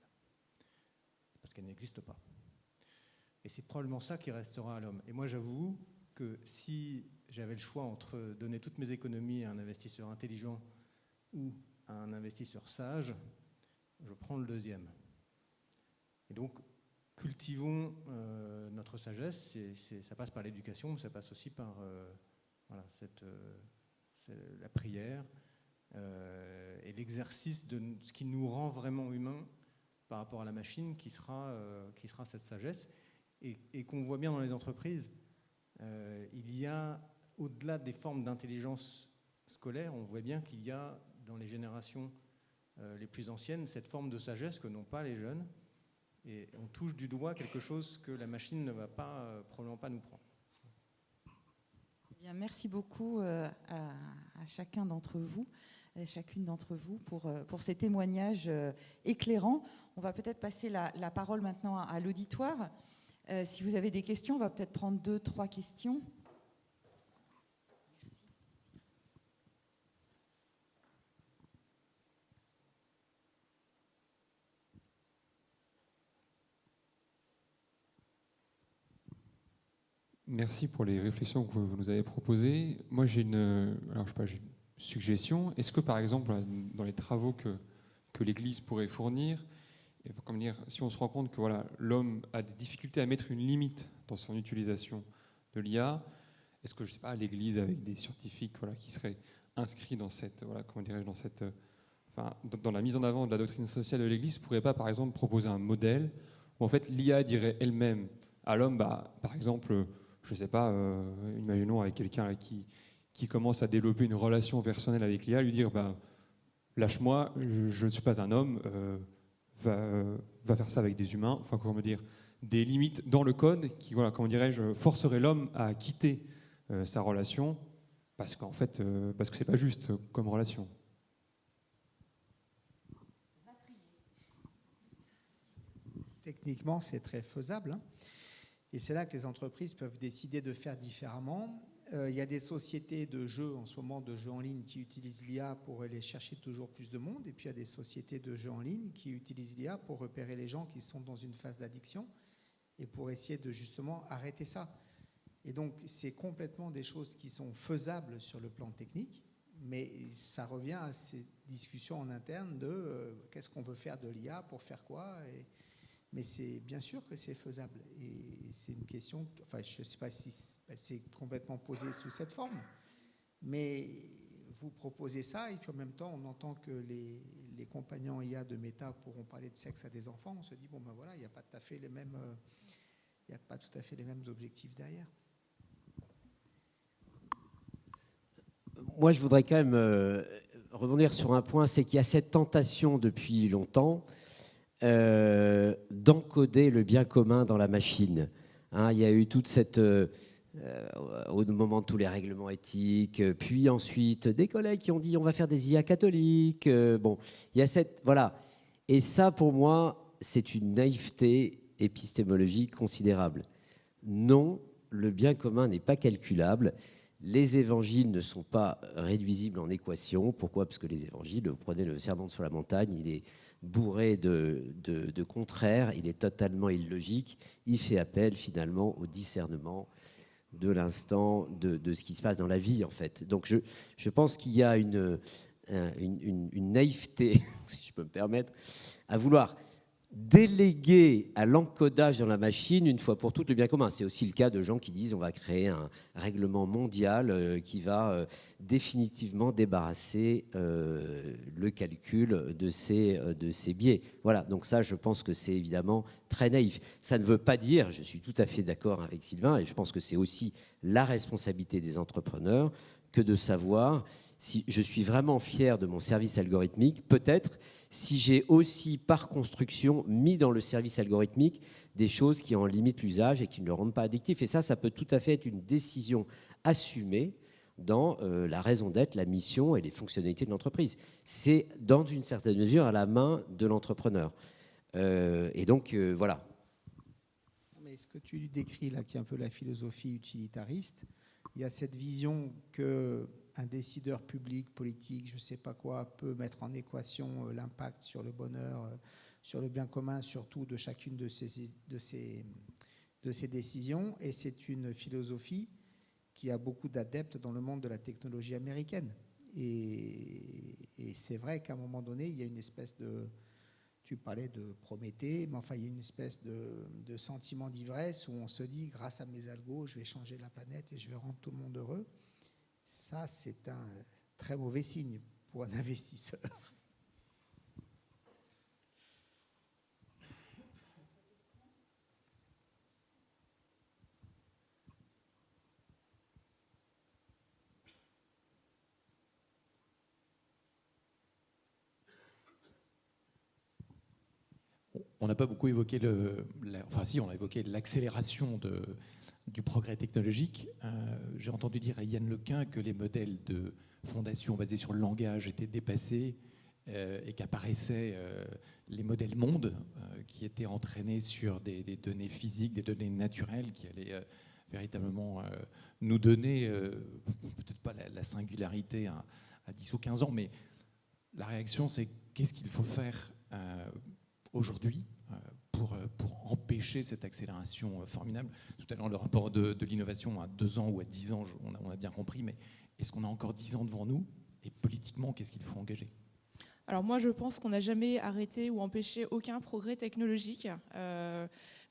parce qu'elle n'existe pas. Et c'est probablement ça qui restera à l'homme. Et moi, j'avoue que si j'avais le choix entre donner toutes mes économies à un investisseur intelligent ou à un investisseur sage, je prends le deuxième. Et donc, cultivons notre sagesse. Ça passe par l'éducation, mais ça passe aussi par la prière et l'exercice de ce qui nous rend vraiment humains par rapport à la machine, qui sera cette sagesse. Et qu'on voit bien dans les entreprises, il y a, au-delà des formes d'intelligence scolaire, on voit bien qu'il y a dans les générations les plus anciennes cette forme de sagesse que n'ont pas les jeunes. Et on touche du doigt quelque chose que la machine ne va pas, probablement pas nous prendre. Bien, merci beaucoup à chacun d'entre vous, à chacune d'entre vous pour ces témoignages éclairants. On va peut-être passer la parole maintenant à l'auditoire. Si vous avez des questions, on va peut-être prendre 2-3 questions. Merci pour les réflexions que vous nous avez proposées. Moi, j'ai une suggestion. Est-ce que, par exemple, dans les travaux que l'Église pourrait fournir, si on se rend compte que l'homme a des difficultés à mettre une limite dans son utilisation de l'IA, est-ce que, je sais pas, l'Église, avec des scientifiques qui seraient inscrits dans dans la mise en avant de la doctrine sociale de l'Église, pourrait pas, par exemple, proposer un modèle où, en fait, l'IA dirait elle-même à l'homme, par exemple, je ne sais pas, imaginons avec quelqu'un qui commence à développer une relation personnelle avec l'IA, lui dire lâche-moi, je ne suis pas un homme, va faire ça avec des humains, des limites dans le code qui, forceraient l'homme à quitter sa relation parce que c'est pas juste comme relation. Techniquement, c'est très faisable, hein. Et c'est là que les entreprises peuvent décider de faire différemment. Il y a des sociétés de jeux, en ce moment, de jeux en ligne qui utilisent l'IA pour aller chercher toujours plus de monde. Et puis, il y a des sociétés de jeux en ligne qui utilisent l'IA pour repérer les gens qui sont dans une phase d'addiction et pour essayer de, justement, arrêter ça. Et donc, c'est complètement des choses qui sont faisables sur le plan technique, mais ça revient à ces discussions en interne de qu'est-ce qu'on veut faire de l'IA, pour faire quoi. Mais c'est bien sûr que c'est faisable. Et c'est une question, je ne sais pas si elle s'est complètement posée sous cette forme, mais vous proposez ça, et puis en même temps, on entend que les compagnons IA de Meta pourront parler de sexe à des enfants. On se dit, il n'y a pas tout à fait les mêmes objectifs derrière. Moi, je voudrais quand même rebondir sur un point, c'est qu'il y a cette tentation depuis longtemps d'encoder le bien commun dans la machine. Il y a eu toute cette... au moment de tous les règlements éthiques, puis ensuite des collègues qui ont dit on va faire des IA catholiques. Il y a cette... Voilà. Et ça, pour moi, c'est une naïveté épistémologique considérable. Non, le bien commun n'est pas calculable. Les évangiles ne sont pas réduisibles en équation. Pourquoi ? Parce que les évangiles, vous prenez le sermon sur la montagne, il est bourré de contraires, il est totalement illogique. Il fait appel finalement au discernement de l'instant, de ce qui se passe dans la vie, en fait. Donc je pense qu'il y a une naïveté, si je peux me permettre, à vouloir déléguer à l'encodage dans la machine une fois pour toutes le bien commun. C'est aussi le cas de gens qui disent on va créer un règlement mondial qui va définitivement débarrasser le calcul de ces biais. Voilà, donc ça je pense que c'est évidemment très naïf. Ça ne veut pas dire, je suis tout à fait d'accord avec Sylvain, et je pense que c'est aussi la responsabilité des entrepreneurs que de savoir si je suis vraiment fier de mon service algorithmique, peut-être si j'ai aussi par construction mis dans le service algorithmique des choses qui en limitent l'usage et qui ne le rendent pas addictif. Et ça peut tout à fait être une décision assumée dans la raison d'être, la mission et les fonctionnalités de l'entreprise. C'est dans une certaine mesure à la main de l'entrepreneur. Et donc, voilà. Mais ce que tu décris là, qui est un peu la philosophie utilitariste, il y a cette vision qu'un décideur public, politique, je ne sais pas quoi, peut mettre en équation l'impact sur le bonheur, sur le bien commun, surtout de chacune de ces décisions. Et c'est une philosophie qui a beaucoup d'adeptes dans le monde de la technologie américaine. Et c'est vrai qu'à un moment donné, il y a une espèce de... Tu parlais de Prométhée, mais enfin, il y a une espèce de sentiment d'ivresse où on se dit, grâce à mes algos, je vais changer la planète et je vais rendre tout le monde heureux. Ça, c'est un très mauvais signe pour un investisseur. On n'a pas beaucoup évoqué on a évoqué l'accélération du progrès technologique. J'ai entendu dire à Yann Lequin que les modèles de fondation basés sur le langage étaient dépassés et qu'apparaissaient les modèles mondes qui étaient entraînés sur des données physiques, des données naturelles qui allaient véritablement nous donner, peut-être pas la singularité à 10 ou 15 ans, mais la réaction, c'est qu'est-ce qu'il faut faire aujourd'hui pour empêcher cette accélération formidable. Tout à l'heure, le rapport de l'innovation à 2 ans ou à 10 ans, on a bien compris, mais est-ce qu'on a encore 10 ans devant nous? Et politiquement, qu'est-ce qu'il faut engager? Alors moi, je pense qu'on n'a jamais arrêté ou empêché aucun progrès technologique.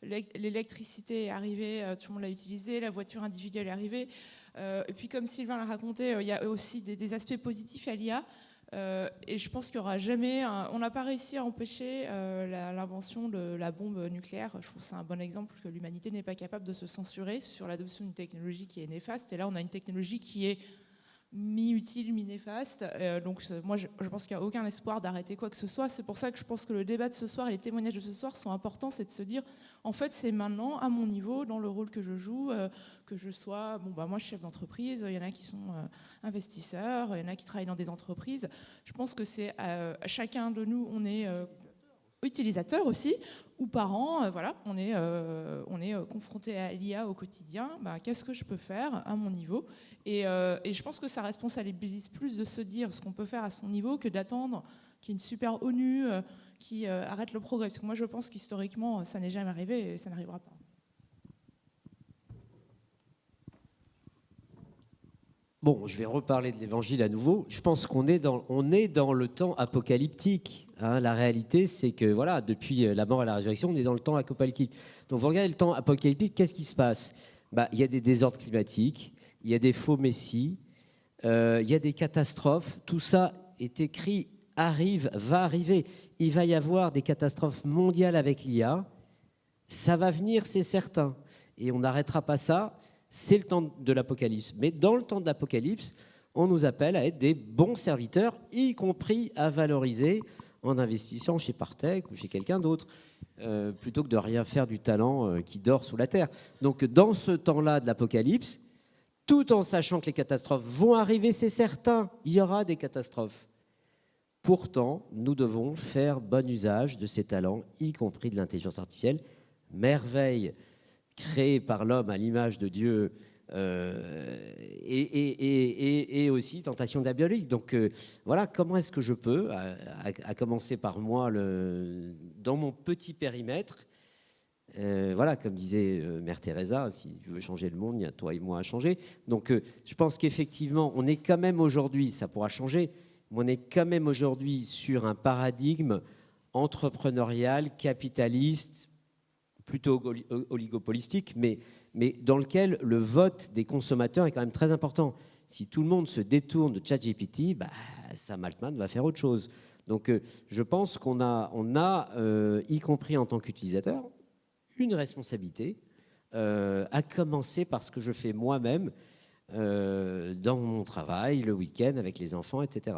L'électricité est arrivée, tout le monde l'a utilisée, la voiture individuelle est arrivée. Et puis comme Sylvain l'a raconté, il y a aussi des aspects positifs à l'IA. Et je pense qu'il n'y aura jamais... on n'a pas réussi à empêcher l'invention de la bombe nucléaire. Je trouve que c'est un bon exemple que l'humanité n'est pas capable de se censurer sur l'adoption d'une technologie qui est néfaste. Et là, on a une technologie qui est mi-utile, mi-néfaste. Donc moi, je pense qu'il n'y a aucun espoir d'arrêter quoi que ce soit. C'est pour ça que je pense que le débat de ce soir et les témoignages de ce soir sont importants. C'est de se dire, en fait, c'est maintenant, à mon niveau, dans le rôle que je joue, que je sois... moi, je suis chef d'entreprise. Il y en a qui sont investisseurs. Il y en a qui travaillent dans des entreprises. Je pense que c'est chacun de nous, on est... utilisateurs aussi, ou parents, voilà, on est confronté à l'IA au quotidien. Qu'est-ce que je peux faire à mon niveau? Et je pense que ça responsabilise plus de se dire ce qu'on peut faire à son niveau que d'attendre qu'il y ait une super ONU qui arrête le progrès. Parce que moi, je pense qu'historiquement, ça n'est jamais arrivé et ça n'arrivera pas. Bon, je vais reparler de l'Évangile à nouveau. Je pense qu'on est dans le temps apocalyptique. La réalité, c'est que voilà, depuis la mort et la résurrection, on est dans le temps apocalyptique. Donc, vous regardez le temps apocalyptique, qu'est-ce qui se passe? Il y a des désordres climatiques, il y a des faux messies, il y a des catastrophes. Tout ça est écrit, va arriver. Il va y avoir des catastrophes mondiales avec l'IA. Ça va venir, c'est certain. Et on n'arrêtera pas ça. C'est le temps de l'Apocalypse. Mais dans le temps de l'Apocalypse, on nous appelle à être des bons serviteurs, y compris à valoriser en investissant chez Partech ou chez quelqu'un d'autre, plutôt que de rien faire du talent qui dort sous la terre. Donc dans ce temps-là de l'Apocalypse, tout en sachant que les catastrophes vont arriver, c'est certain, il y aura des catastrophes. Pourtant, nous devons faire bon usage de ces talents, y compris de l'intelligence artificielle. Merveille créé par l'homme à l'image de Dieu et aussi tentation diabolique. Donc voilà, comment est-ce que je peux, à commencer par moi, dans mon petit périmètre, voilà, comme disait Mère Teresa, si tu veux changer le monde, il y a toi et moi à changer. Donc je pense qu'effectivement, on est quand même aujourd'hui, ça pourra changer, mais on est quand même aujourd'hui sur un paradigme entrepreneurial, capitaliste, plutôt oligopolistique, mais dans lequel le vote des consommateurs est quand même très important. Si tout le monde se détourne de ChatGPT, Sam Altman va faire autre chose. Donc je pense qu'on a, y compris en tant qu'utilisateur, une responsabilité, à commencer par ce que je fais moi-même dans mon travail, le week-end, avec les enfants, etc.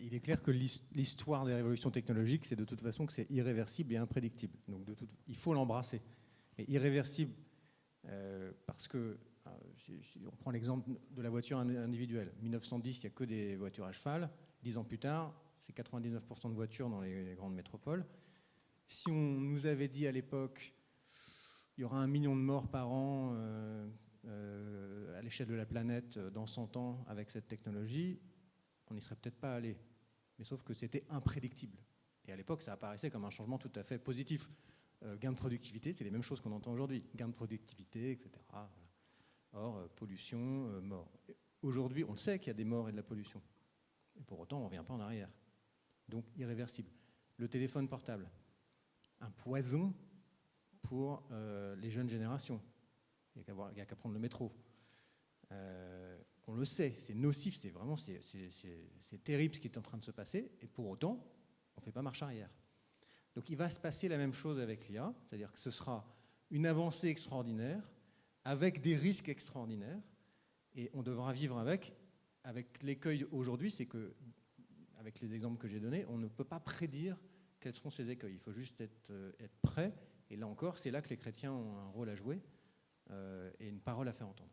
Il est clair que l'histoire des révolutions technologiques, c'est de toute façon que c'est irréversible et imprédictible. Donc il faut l'embrasser. Et irréversible parce que, si on prend l'exemple de la voiture individuelle, 1910, il n'y a que des voitures à cheval. 10 ans plus tard, c'est 99% de voitures dans les grandes métropoles. Si on nous avait dit à l'époque, il y aura 1 million de morts par an à l'échelle de la planète dans 100 ans avec cette technologie, on n'y serait peut-être pas allé. Mais sauf que c'était imprédictible. Et à l'époque, ça apparaissait comme un changement tout à fait positif. Gain de productivité, c'est les mêmes choses qu'on entend aujourd'hui. Gain de productivité, etc. Voilà. Or, pollution, mort. Aujourd'hui, on le sait qu'il y a des morts et de la pollution. Et pour autant, on ne revient pas en arrière. Donc, irréversible. Le téléphone portable, un poison pour les jeunes générations. Il n'y a qu'à prendre le métro. On le sait, c'est nocif, c'est terrible ce qui est en train de se passer, et pour autant, on ne fait pas marche arrière. Donc il va se passer la même chose avec l'IA, c'est-à-dire que ce sera une avancée extraordinaire, avec des risques extraordinaires, et on devra vivre avec l'écueil aujourd'hui, c'est que, avec les exemples que j'ai donnés, on ne peut pas prédire quels seront ces écueils. Il faut juste être prêt, et là encore, c'est là que les chrétiens ont un rôle à jouer, et une parole à faire entendre.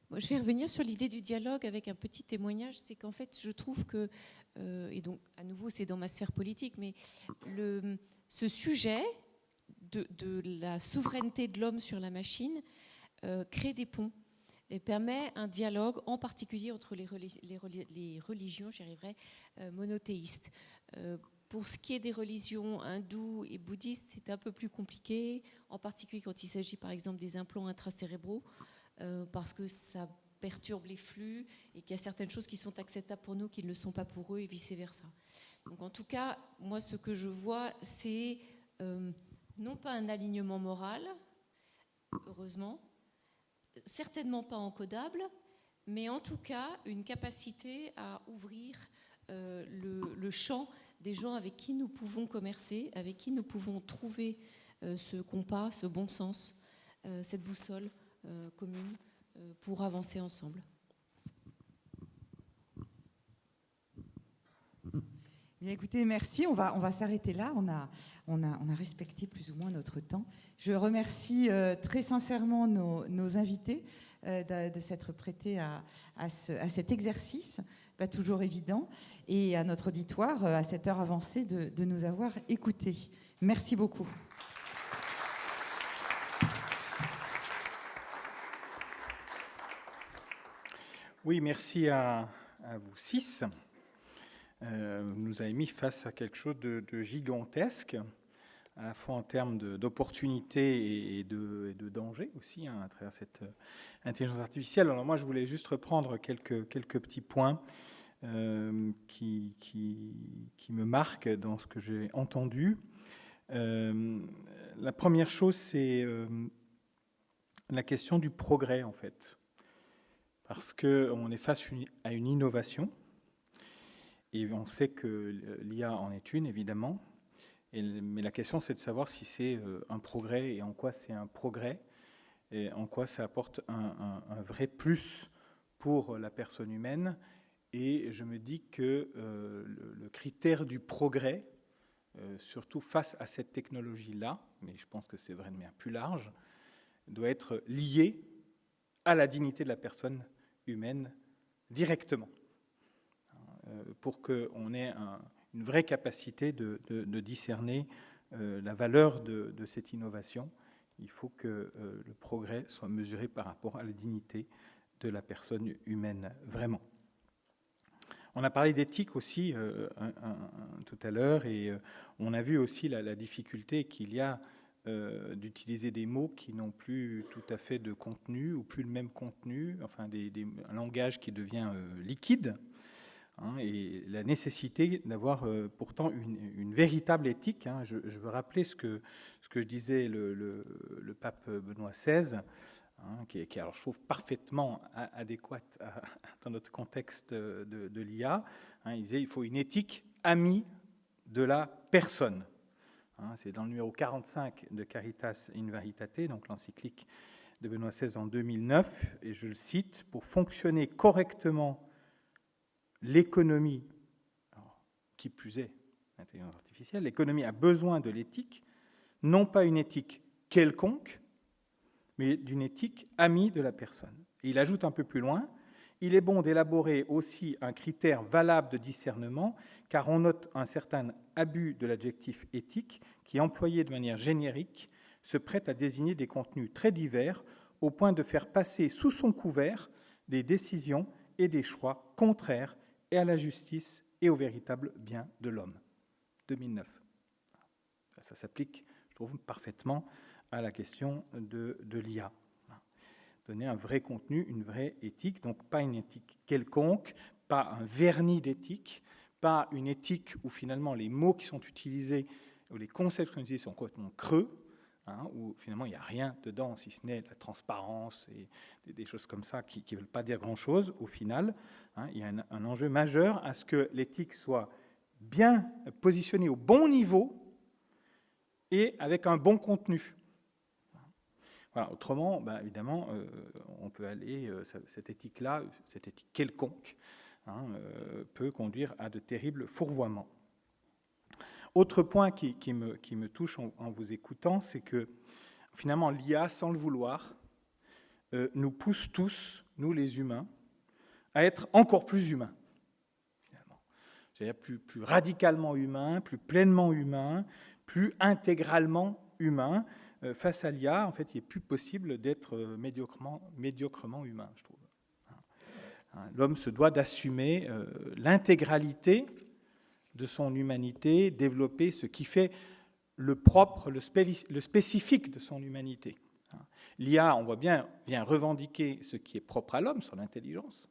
Moi, je vais revenir sur l'idée du dialogue avec un petit témoignage. C'est qu'en fait, je trouve que, et donc à nouveau c'est dans ma sphère politique, mais ce sujet de la souveraineté de l'homme sur la machine crée des ponts et permet un dialogue, en particulier entre les religions, j'y arriverai, monothéistes. Pour ce qui est des religions hindoues et bouddhistes, c'est un peu plus compliqué, en particulier quand il s'agit par exemple des implants intracérébraux, parce que ça perturbe les flux et qu'il y a certaines choses qui sont acceptables pour nous qui ne le sont pas pour eux et vice-versa. Donc en tout cas, moi ce que je vois, c'est non pas un alignement moral, heureusement, certainement pas encodable, mais en tout cas une capacité à ouvrir le champ des gens avec qui nous pouvons commercer, avec qui nous pouvons trouver ce compas, ce bon sens, cette boussole commune pour avancer ensemble. Bien, écoutez, merci. On va s'arrêter là. On a respecté plus ou moins notre temps. Je remercie très sincèrement nos invités de s'être prêtés à cet exercice, pas toujours évident, et à notre auditoire, à cette heure avancée, de nous avoir écoutés. Merci beaucoup. Oui, merci à vous 6. Vous nous avez mis face à quelque chose de gigantesque, à la fois en termes d'opportunités et de danger aussi, à travers cette intelligence artificielle. Alors moi, je voulais juste reprendre quelques petits points qui me marquent dans ce que j'ai entendu. La première chose, c'est la question du progrès, en fait. Parce qu'on est face à une innovation, et on sait que l'IA en est une, évidemment, mais la question, c'est de savoir si c'est un progrès, et en quoi c'est un progrès, et en quoi ça apporte un vrai plus pour la personne humaine. Et je me dis que le critère du progrès, surtout face à cette technologie-là, mais je pense que c'est vrai de manière plus large, doit être lié à la dignité de la personne humaine directement, pour qu'on ait une vraie capacité de discerner la valeur de cette innovation. Il faut que le progrès soit mesuré par rapport à la dignité de la personne humaine, vraiment. On a parlé d'éthique aussi tout à l'heure, et on a vu aussi la difficulté qu'il y a d'utiliser des mots qui n'ont plus tout à fait de contenu, ou plus le même contenu, enfin un langage qui devient liquide, hein, et la nécessité d'avoir pourtant une véritable éthique. Hein. Je veux rappeler ce que je disais le pape Benoît XVI, hein, qui alors, je trouve parfaitement adéquate dans notre contexte de l'IA. Hein, il disait il faut une éthique amie de la personne. C'est dans le numéro 45 de Caritas in Veritate, donc l'encyclique de Benoît XVI en 2009, et je le cite, « Pour fonctionner correctement l'économie, qui plus est l'intelligence artificielle, l'économie a besoin de l'éthique, non pas une éthique quelconque, mais d'une éthique amie de la personne. » Et il ajoute un peu plus loin, « Il est bon d'élaborer aussi un critère valable de discernement, car on note un certain abus de l'adjectif éthique qui, employé de manière générique, se prête à désigner des contenus très divers au point de faire passer sous son couvert des décisions et des choix contraires et à la justice et au véritable bien de l'homme. 2009. Ça s'applique, je trouve, parfaitement à la question de l'IA. Donner un vrai contenu, une vraie éthique, donc pas une éthique quelconque, pas un vernis d'éthique, pas une éthique où finalement les mots qui sont utilisés, ou les concepts qui sont utilisés sont complètement creux, où finalement il n'y a rien dedans, si ce n'est la transparence et des choses comme ça qui ne veulent pas dire grand-chose au final. Il y a un enjeu majeur à ce que l'éthique soit bien positionnée au bon niveau et avec un bon contenu. Voilà, autrement, évidemment, on peut aller, cette éthique-là, cette éthique quelconque, peut conduire à de terribles fourvoiements. Autre point qui me touche en vous écoutant, c'est que finalement l'IA, sans le vouloir, nous pousse tous, nous les humains, à être encore plus humains. Finalement. C'est-à-dire plus radicalement humains, plus pleinement humains, plus intégralement humains. Face à l'IA, en fait, il n'est plus possible d'être médiocrement humain, je trouve. L'homme se doit d'assumer l'intégralité de son humanité, développer ce qui fait le propre, le spécifique de son humanité. L'IA, on voit bien, vient revendiquer ce qui est propre à l'homme, son intelligence.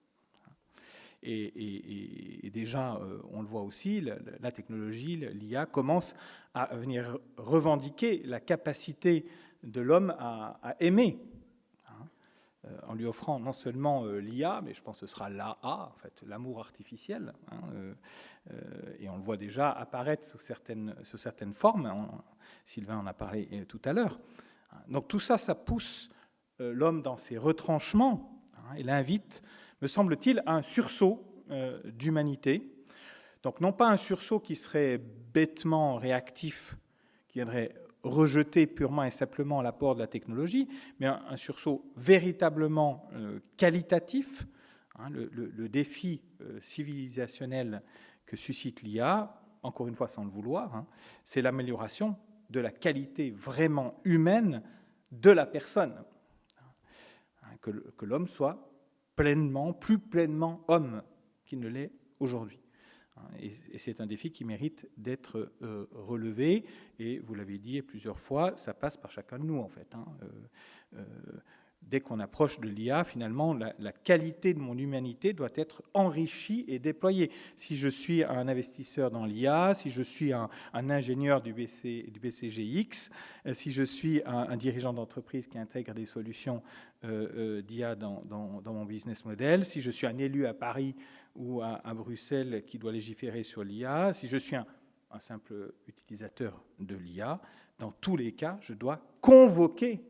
Et déjà, on le voit aussi, la technologie, l'IA commence à venir revendiquer la capacité de l'homme à aimer, en lui offrant non seulement l'IA, mais je pense que ce sera l'AA, en fait, l'amour artificiel, et on le voit déjà apparaître sous certaines formes. Sylvain en a parlé tout à l'heure. Donc tout ça, ça pousse l'homme dans ses retranchements, et l'invite, me semble-t-il, à un sursaut d'humanité. Donc non pas un sursaut qui serait bêtement réactif, qui viendrait rejeter purement et simplement l'apport de la technologie, mais un sursaut véritablement qualitatif. Le défi civilisationnel que suscite l'IA, encore une fois sans le vouloir, c'est l'amélioration de la qualité vraiment humaine de la personne. Que l'homme soit plus pleinement homme qu'il ne l'est aujourd'hui. Et c'est un défi qui mérite d'être relevé. Et vous l'avez dit plusieurs fois, ça passe par chacun de nous, en fait. Dès qu'on approche de l'IA, finalement, la qualité de mon humanité doit être enrichie et déployée. Si je suis un investisseur dans l'IA, si je suis un ingénieur du BCGX, si je suis un dirigeant d'entreprise qui intègre des solutions d'IA dans mon business model, si je suis un élu à Paris ou à Bruxelles qui doit légiférer sur l'IA, si je suis un simple utilisateur de l'IA, dans tous les cas, je dois convoquer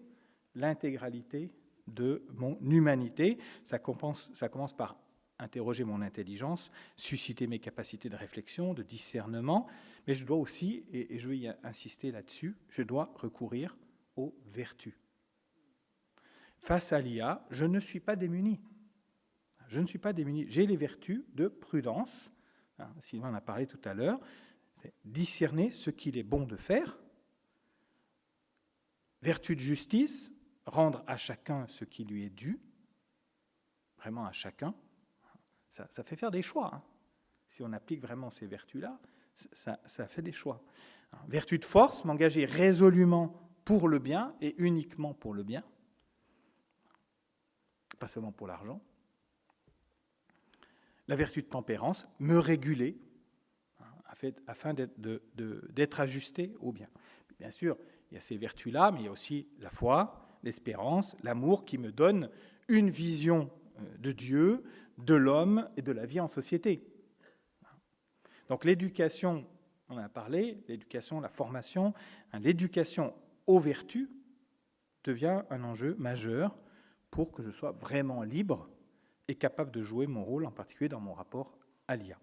l'intégralité de mon humanité. Ça commence par interroger mon intelligence, susciter mes capacités de réflexion, de discernement, mais je dois aussi, et je vais y insister là-dessus, je dois recourir aux vertus. Face à l'IA, je ne suis pas démuni. Je ne suis pas démuni. J'ai les vertus de prudence. Sylvain en a parlé tout à l'heure. C'est discerner ce qu'il est bon de faire. Vertu de justice, rendre à chacun ce qui lui est dû. Vraiment à chacun. Ça fait faire des choix. Si on applique vraiment ces vertus-là, ça fait des choix. Vertu de force, m'engager résolument pour le bien et uniquement pour le bien. Pas seulement pour l'argent. La vertu de tempérance, me réguler afin d'être ajusté au bien. Bien sûr, il y a ces vertus-là, mais il y a aussi la foi, l'espérance, l'amour qui me donne une vision de Dieu, de l'homme et de la vie en société. Donc l'éducation, on en a parlé, l'éducation, la formation, l'éducation aux vertus devient un enjeu majeur pour que je sois vraiment libre et capable de jouer mon rôle, en particulier dans mon rapport à l'IA.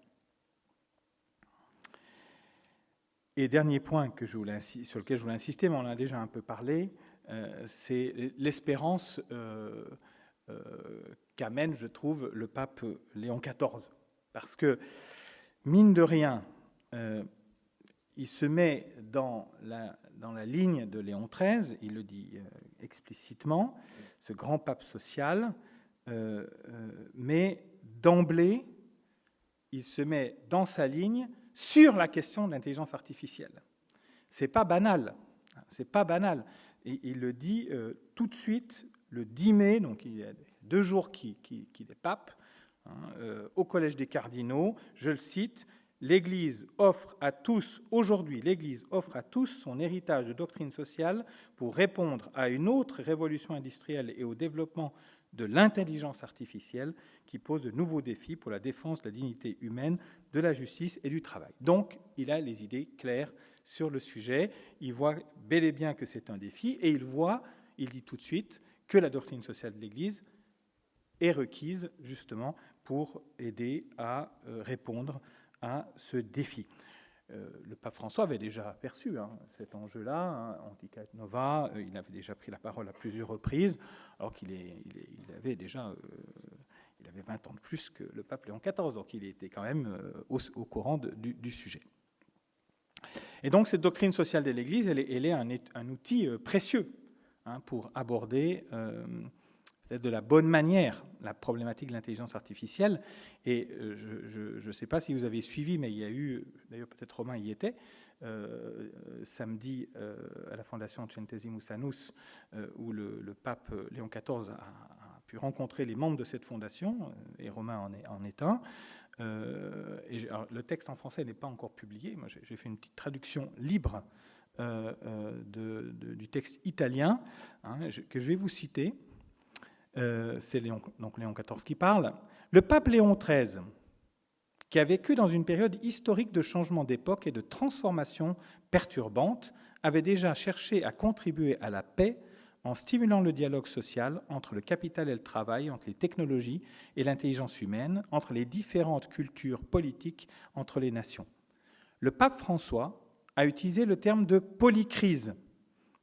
Et dernier point sur lequel je voulais insister, mais on en a déjà un peu parlé, c'est l'espérance qu'amène, je trouve, le pape Léon XIV. Parce que, mine de rien, il se met dans la ligne de Léon XIII, il le dit explicitement, ce grand pape social, mais d'emblée, il se met dans sa ligne sur la question de l'intelligence artificielle. C'est pas banal, c'est pas banal. Et il le dit tout de suite, le 10 mai, donc il y a 2 jours qu'il est pape, au Collège des cardinaux, je le cite, l'Église offre à tous, aujourd'hui, l'Église offre à tous son héritage de doctrine sociale pour répondre à une autre révolution industrielle et au développement de l'intelligence artificielle qui pose de nouveaux défis pour la défense de la dignité humaine, de la justice et du travail. Donc, il a les idées claires sur le sujet, il voit bel et bien que c'est un défi, et il dit tout de suite que la doctrine sociale de l'Église est requise justement pour aider à répondre à ce défi. Le pape François avait déjà aperçu cet enjeu-là, Antica et Nova, il avait déjà pris la parole à plusieurs reprises, alors qu'il avait déjà il avait 20 ans de plus que le pape Léon XIV, donc il était quand même au courant du sujet. Et donc cette doctrine sociale de l'Église, elle est un outil précieux pour aborder de la bonne manière la problématique de l'intelligence artificielle. Et je ne sais pas si vous avez suivi, mais il y a eu, d'ailleurs peut-être Romain y était, samedi à la Fondation Centesimus Annus, où le pape Léon XIV a pu rencontrer les membres de cette fondation, et Romain en est un. Alors, le texte en français n'est pas encore publié. Moi, j'ai fait une petite traduction libre du texte italien que je vais vous citer. C'est Léon XIV qui parle. Le pape Léon XIII, qui a vécu dans une période historique de changement d'époque et de transformation perturbante, avait déjà cherché à contribuer à la paix en stimulant le dialogue social entre le capital et le travail, entre les technologies et l'intelligence humaine, entre les différentes cultures politiques, entre les nations. Le pape François a utilisé le terme de polycrise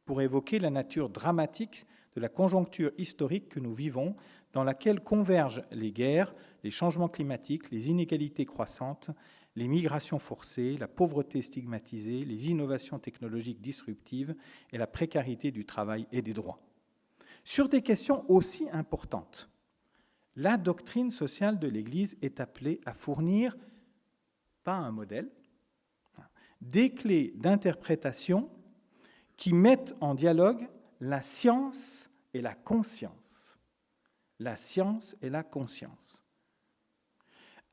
pour évoquer la nature dramatique de la conjoncture historique que nous vivons, dans laquelle convergent les guerres, les changements climatiques, les inégalités croissantes, les migrations forcées, la pauvreté stigmatisée, les innovations technologiques disruptives et la précarité du travail et des droits. Sur des questions aussi importantes, la doctrine sociale de l'Église est appelée à fournir, pas un modèle, des clés d'interprétation qui mettent en dialogue la science et la conscience. La science et la conscience.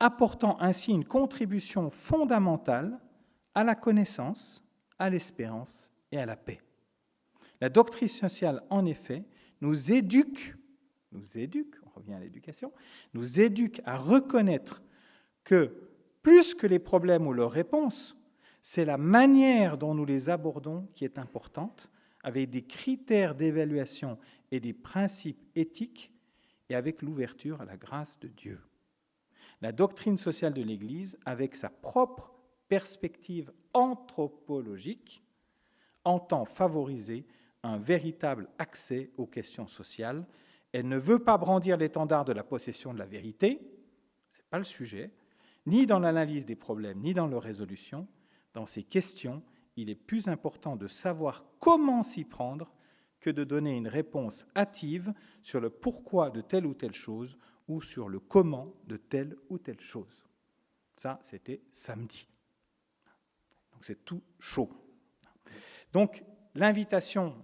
Apportant ainsi une contribution fondamentale à la connaissance, à l'espérance et à la paix. La doctrine sociale, en effet, nous éduque, on revient à l'éducation, nous éduque à reconnaître que, plus que les problèmes ou leurs réponses, c'est la manière dont nous les abordons qui est importante, avec des critères d'évaluation et des principes éthiques, et avec l'ouverture à la grâce de Dieu. La doctrine sociale de l'Église, avec sa propre perspective anthropologique, entend favoriser un véritable accès aux questions sociales. Elle ne veut pas brandir l'étendard de la possession de la vérité, ce n'est pas le sujet, ni dans l'analyse des problèmes, ni dans leur résolution. Dans ces questions, il est plus important de savoir comment s'y prendre que de donner une réponse hâtive sur le pourquoi de telle ou telle chose ou sur le comment de telle ou telle chose. Ça, c'était samedi. Donc c'est tout chaud. Donc l'invitation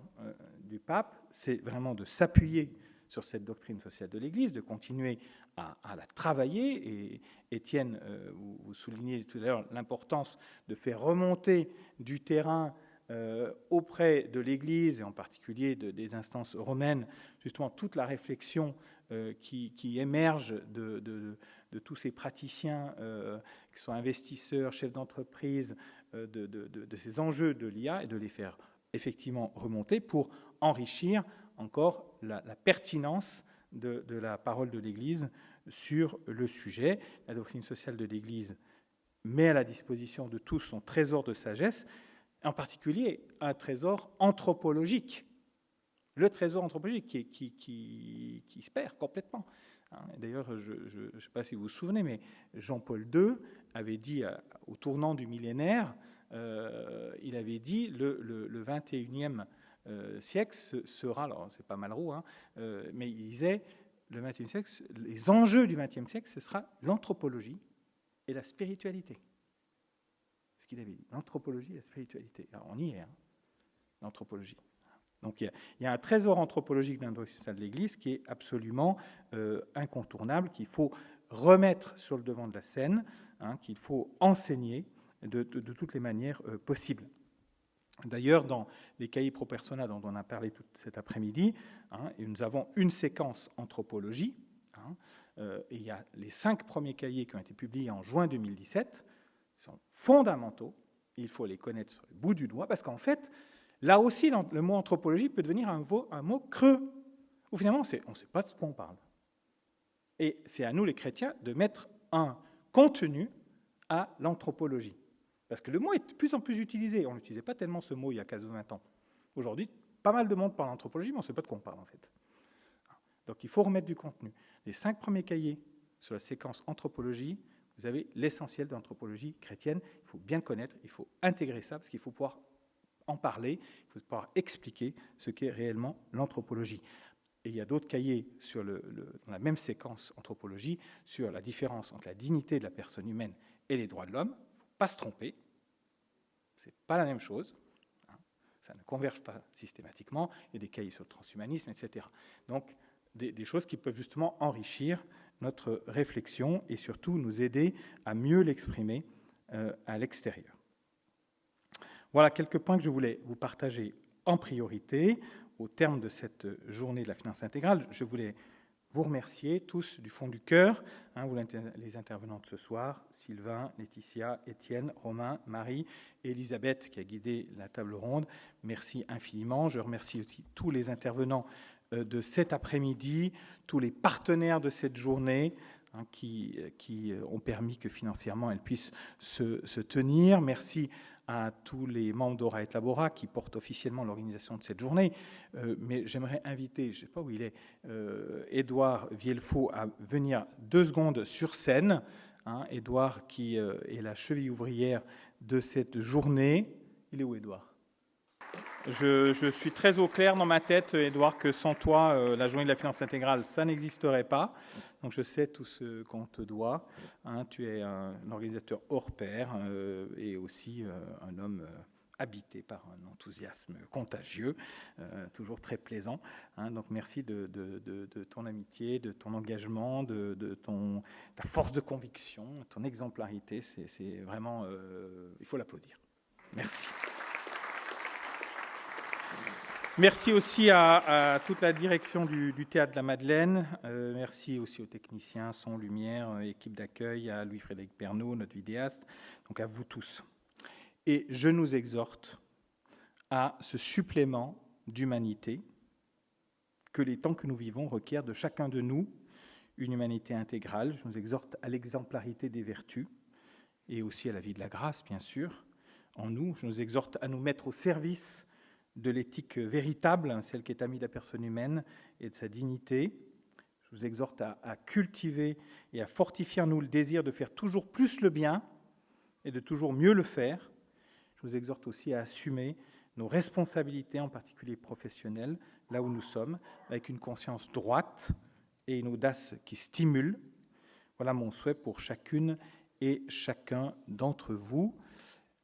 du pape, c'est vraiment de s'appuyer sur cette doctrine sociale de l'Église, de continuer à la travailler. Et Étienne, vous soulignez tout à l'heure l'importance de faire remonter du terrain auprès de l'Église, et en particulier des instances romaines, justement toute la réflexion qui émerge de tous ces praticiens qui sont investisseurs, chefs d'entreprise, de ces enjeux de l'IA, et de les faire effectivement remonter pour enrichir encore la pertinence de la parole de l'Église sur le sujet. La doctrine sociale de l'Église met à la disposition de tous son trésor de sagesse, en particulier un trésor anthropologique. Le trésor anthropologique qui se perd complètement. D'ailleurs, je ne sais pas si vous vous souvenez, mais Jean-Paul II avait dit au tournant du millénaire, il avait dit le 21e siècle sera, alors c'est pas Malraux, hein, mais il disait, le XXe siècle, les enjeux du XXe siècle, ce sera l'anthropologie et la spiritualité. Ce qu'il avait dit, l'anthropologie et la spiritualité. Alors on y est, hein, l'anthropologie. Donc il y a un trésor anthropologique de l'industrie sociale de l'Église qui est absolument incontournable, qu'il faut remettre sur le devant de la scène, hein, qu'il faut enseigner de toutes les manières possibles. D'ailleurs, dans les cahiers pro persona dont on a parlé tout cet après-midi, hein, nous avons une séquence anthropologie, hein, et il y a les 5 premiers cahiers qui ont été publiés en juin 2017, ils sont fondamentaux, il faut les connaître sur le bout du doigt, parce qu'en fait, là aussi, le mot anthropologie peut devenir un mot creux, où finalement, on ne sait pas de quoi on parle. Et c'est à nous, les chrétiens, de mettre un contenu à l'anthropologie. Parce que le mot est de plus en plus utilisé. On n'utilisait pas tellement ce mot il y a 15 ou 20 ans. Aujourd'hui, pas mal de monde parle d'anthropologie, mais on ne sait pas de quoi on parle, en fait. Donc il faut remettre du contenu. Les 5 premiers cahiers sur la séquence anthropologie, vous avez l'essentiel de l'anthropologie chrétienne. Il faut bien le connaître, il faut intégrer ça, parce qu'il faut pouvoir en parler, il faut pouvoir expliquer ce qu'est réellement l'anthropologie. Et il y a d'autres cahiers dans la même séquence anthropologie sur la différence entre la dignité de la personne humaine et les droits de l'homme. Il ne faut pas se tromper, ce n'est pas la même chose, hein. Ça ne converge pas systématiquement. Il y a des cahiers sur le transhumanisme, etc. Donc des choses qui peuvent justement enrichir notre réflexion et surtout nous aider à mieux l'exprimer à l'extérieur. Voilà quelques points que je voulais vous partager en priorité. Au terme de cette journée de la finance intégrale, je voulais vous remercier tous du fond du cœur, hein, les intervenants de ce soir, Sylvain, Laetitia, Étienne, Romain, Marie, Elisabeth qui a guidé la table ronde. Merci infiniment. Je remercie aussi tous les intervenants de cet après-midi, tous les partenaires de cette journée, hein, qui ont permis que financièrement elle puisse se tenir. Merci à tous les membres d'Ora et Labora qui portent officiellement l'organisation de cette journée. Mais j'aimerais inviter, je ne sais pas où il est, Édouard Vielfaux à venir 2 secondes sur scène. Hein, Édouard qui est la cheville ouvrière de cette journée. Il est où, Édouard ? Je suis très au clair dans ma tête, Édouard, que sans toi, la journée de la finance intégrale, ça n'existerait pas. Donc je sais tout ce qu'on te doit. Hein, tu es un organisateur hors pair et aussi un homme habité par un enthousiasme contagieux, toujours très plaisant. Hein, donc merci de ton amitié, de ton engagement, de ta force de conviction, ton exemplarité. C'est vraiment, il faut l'applaudir. Merci. Merci aussi à toute la direction du Théâtre de la Madeleine. Merci aussi aux techniciens, son, lumière, équipe d'accueil, à Louis-Frédéric Pernaut, notre vidéaste, donc à vous tous. Et je nous exhorte à ce supplément d'humanité que les temps que nous vivons requièrent de chacun de nous, une humanité intégrale. Je nous exhorte à l'exemplarité des vertus et aussi à la vie de la grâce, bien sûr, en nous. Je nous exhorte à nous mettre au service de l'éthique véritable, celle qui est amie de la personne humaine et de sa dignité. Je vous exhorte à cultiver et à fortifier en nous le désir de faire toujours plus le bien et de toujours mieux le faire. Je vous exhorte aussi à assumer nos responsabilités, en particulier professionnelles, là où nous sommes, avec une conscience droite et une audace qui stimule. Voilà mon souhait pour chacune et chacun d'entre vous.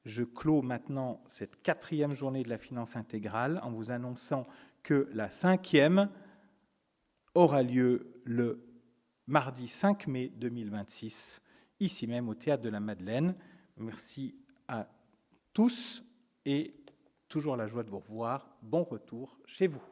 Je clôt maintenant cette 4e journée de la finance intégrale en vous annonçant que la 5e aura lieu le mardi 5 mai 2026, ici même au Théâtre de la Madeleine. Merci à tous et toujours la joie de vous revoir. Bon retour chez vous.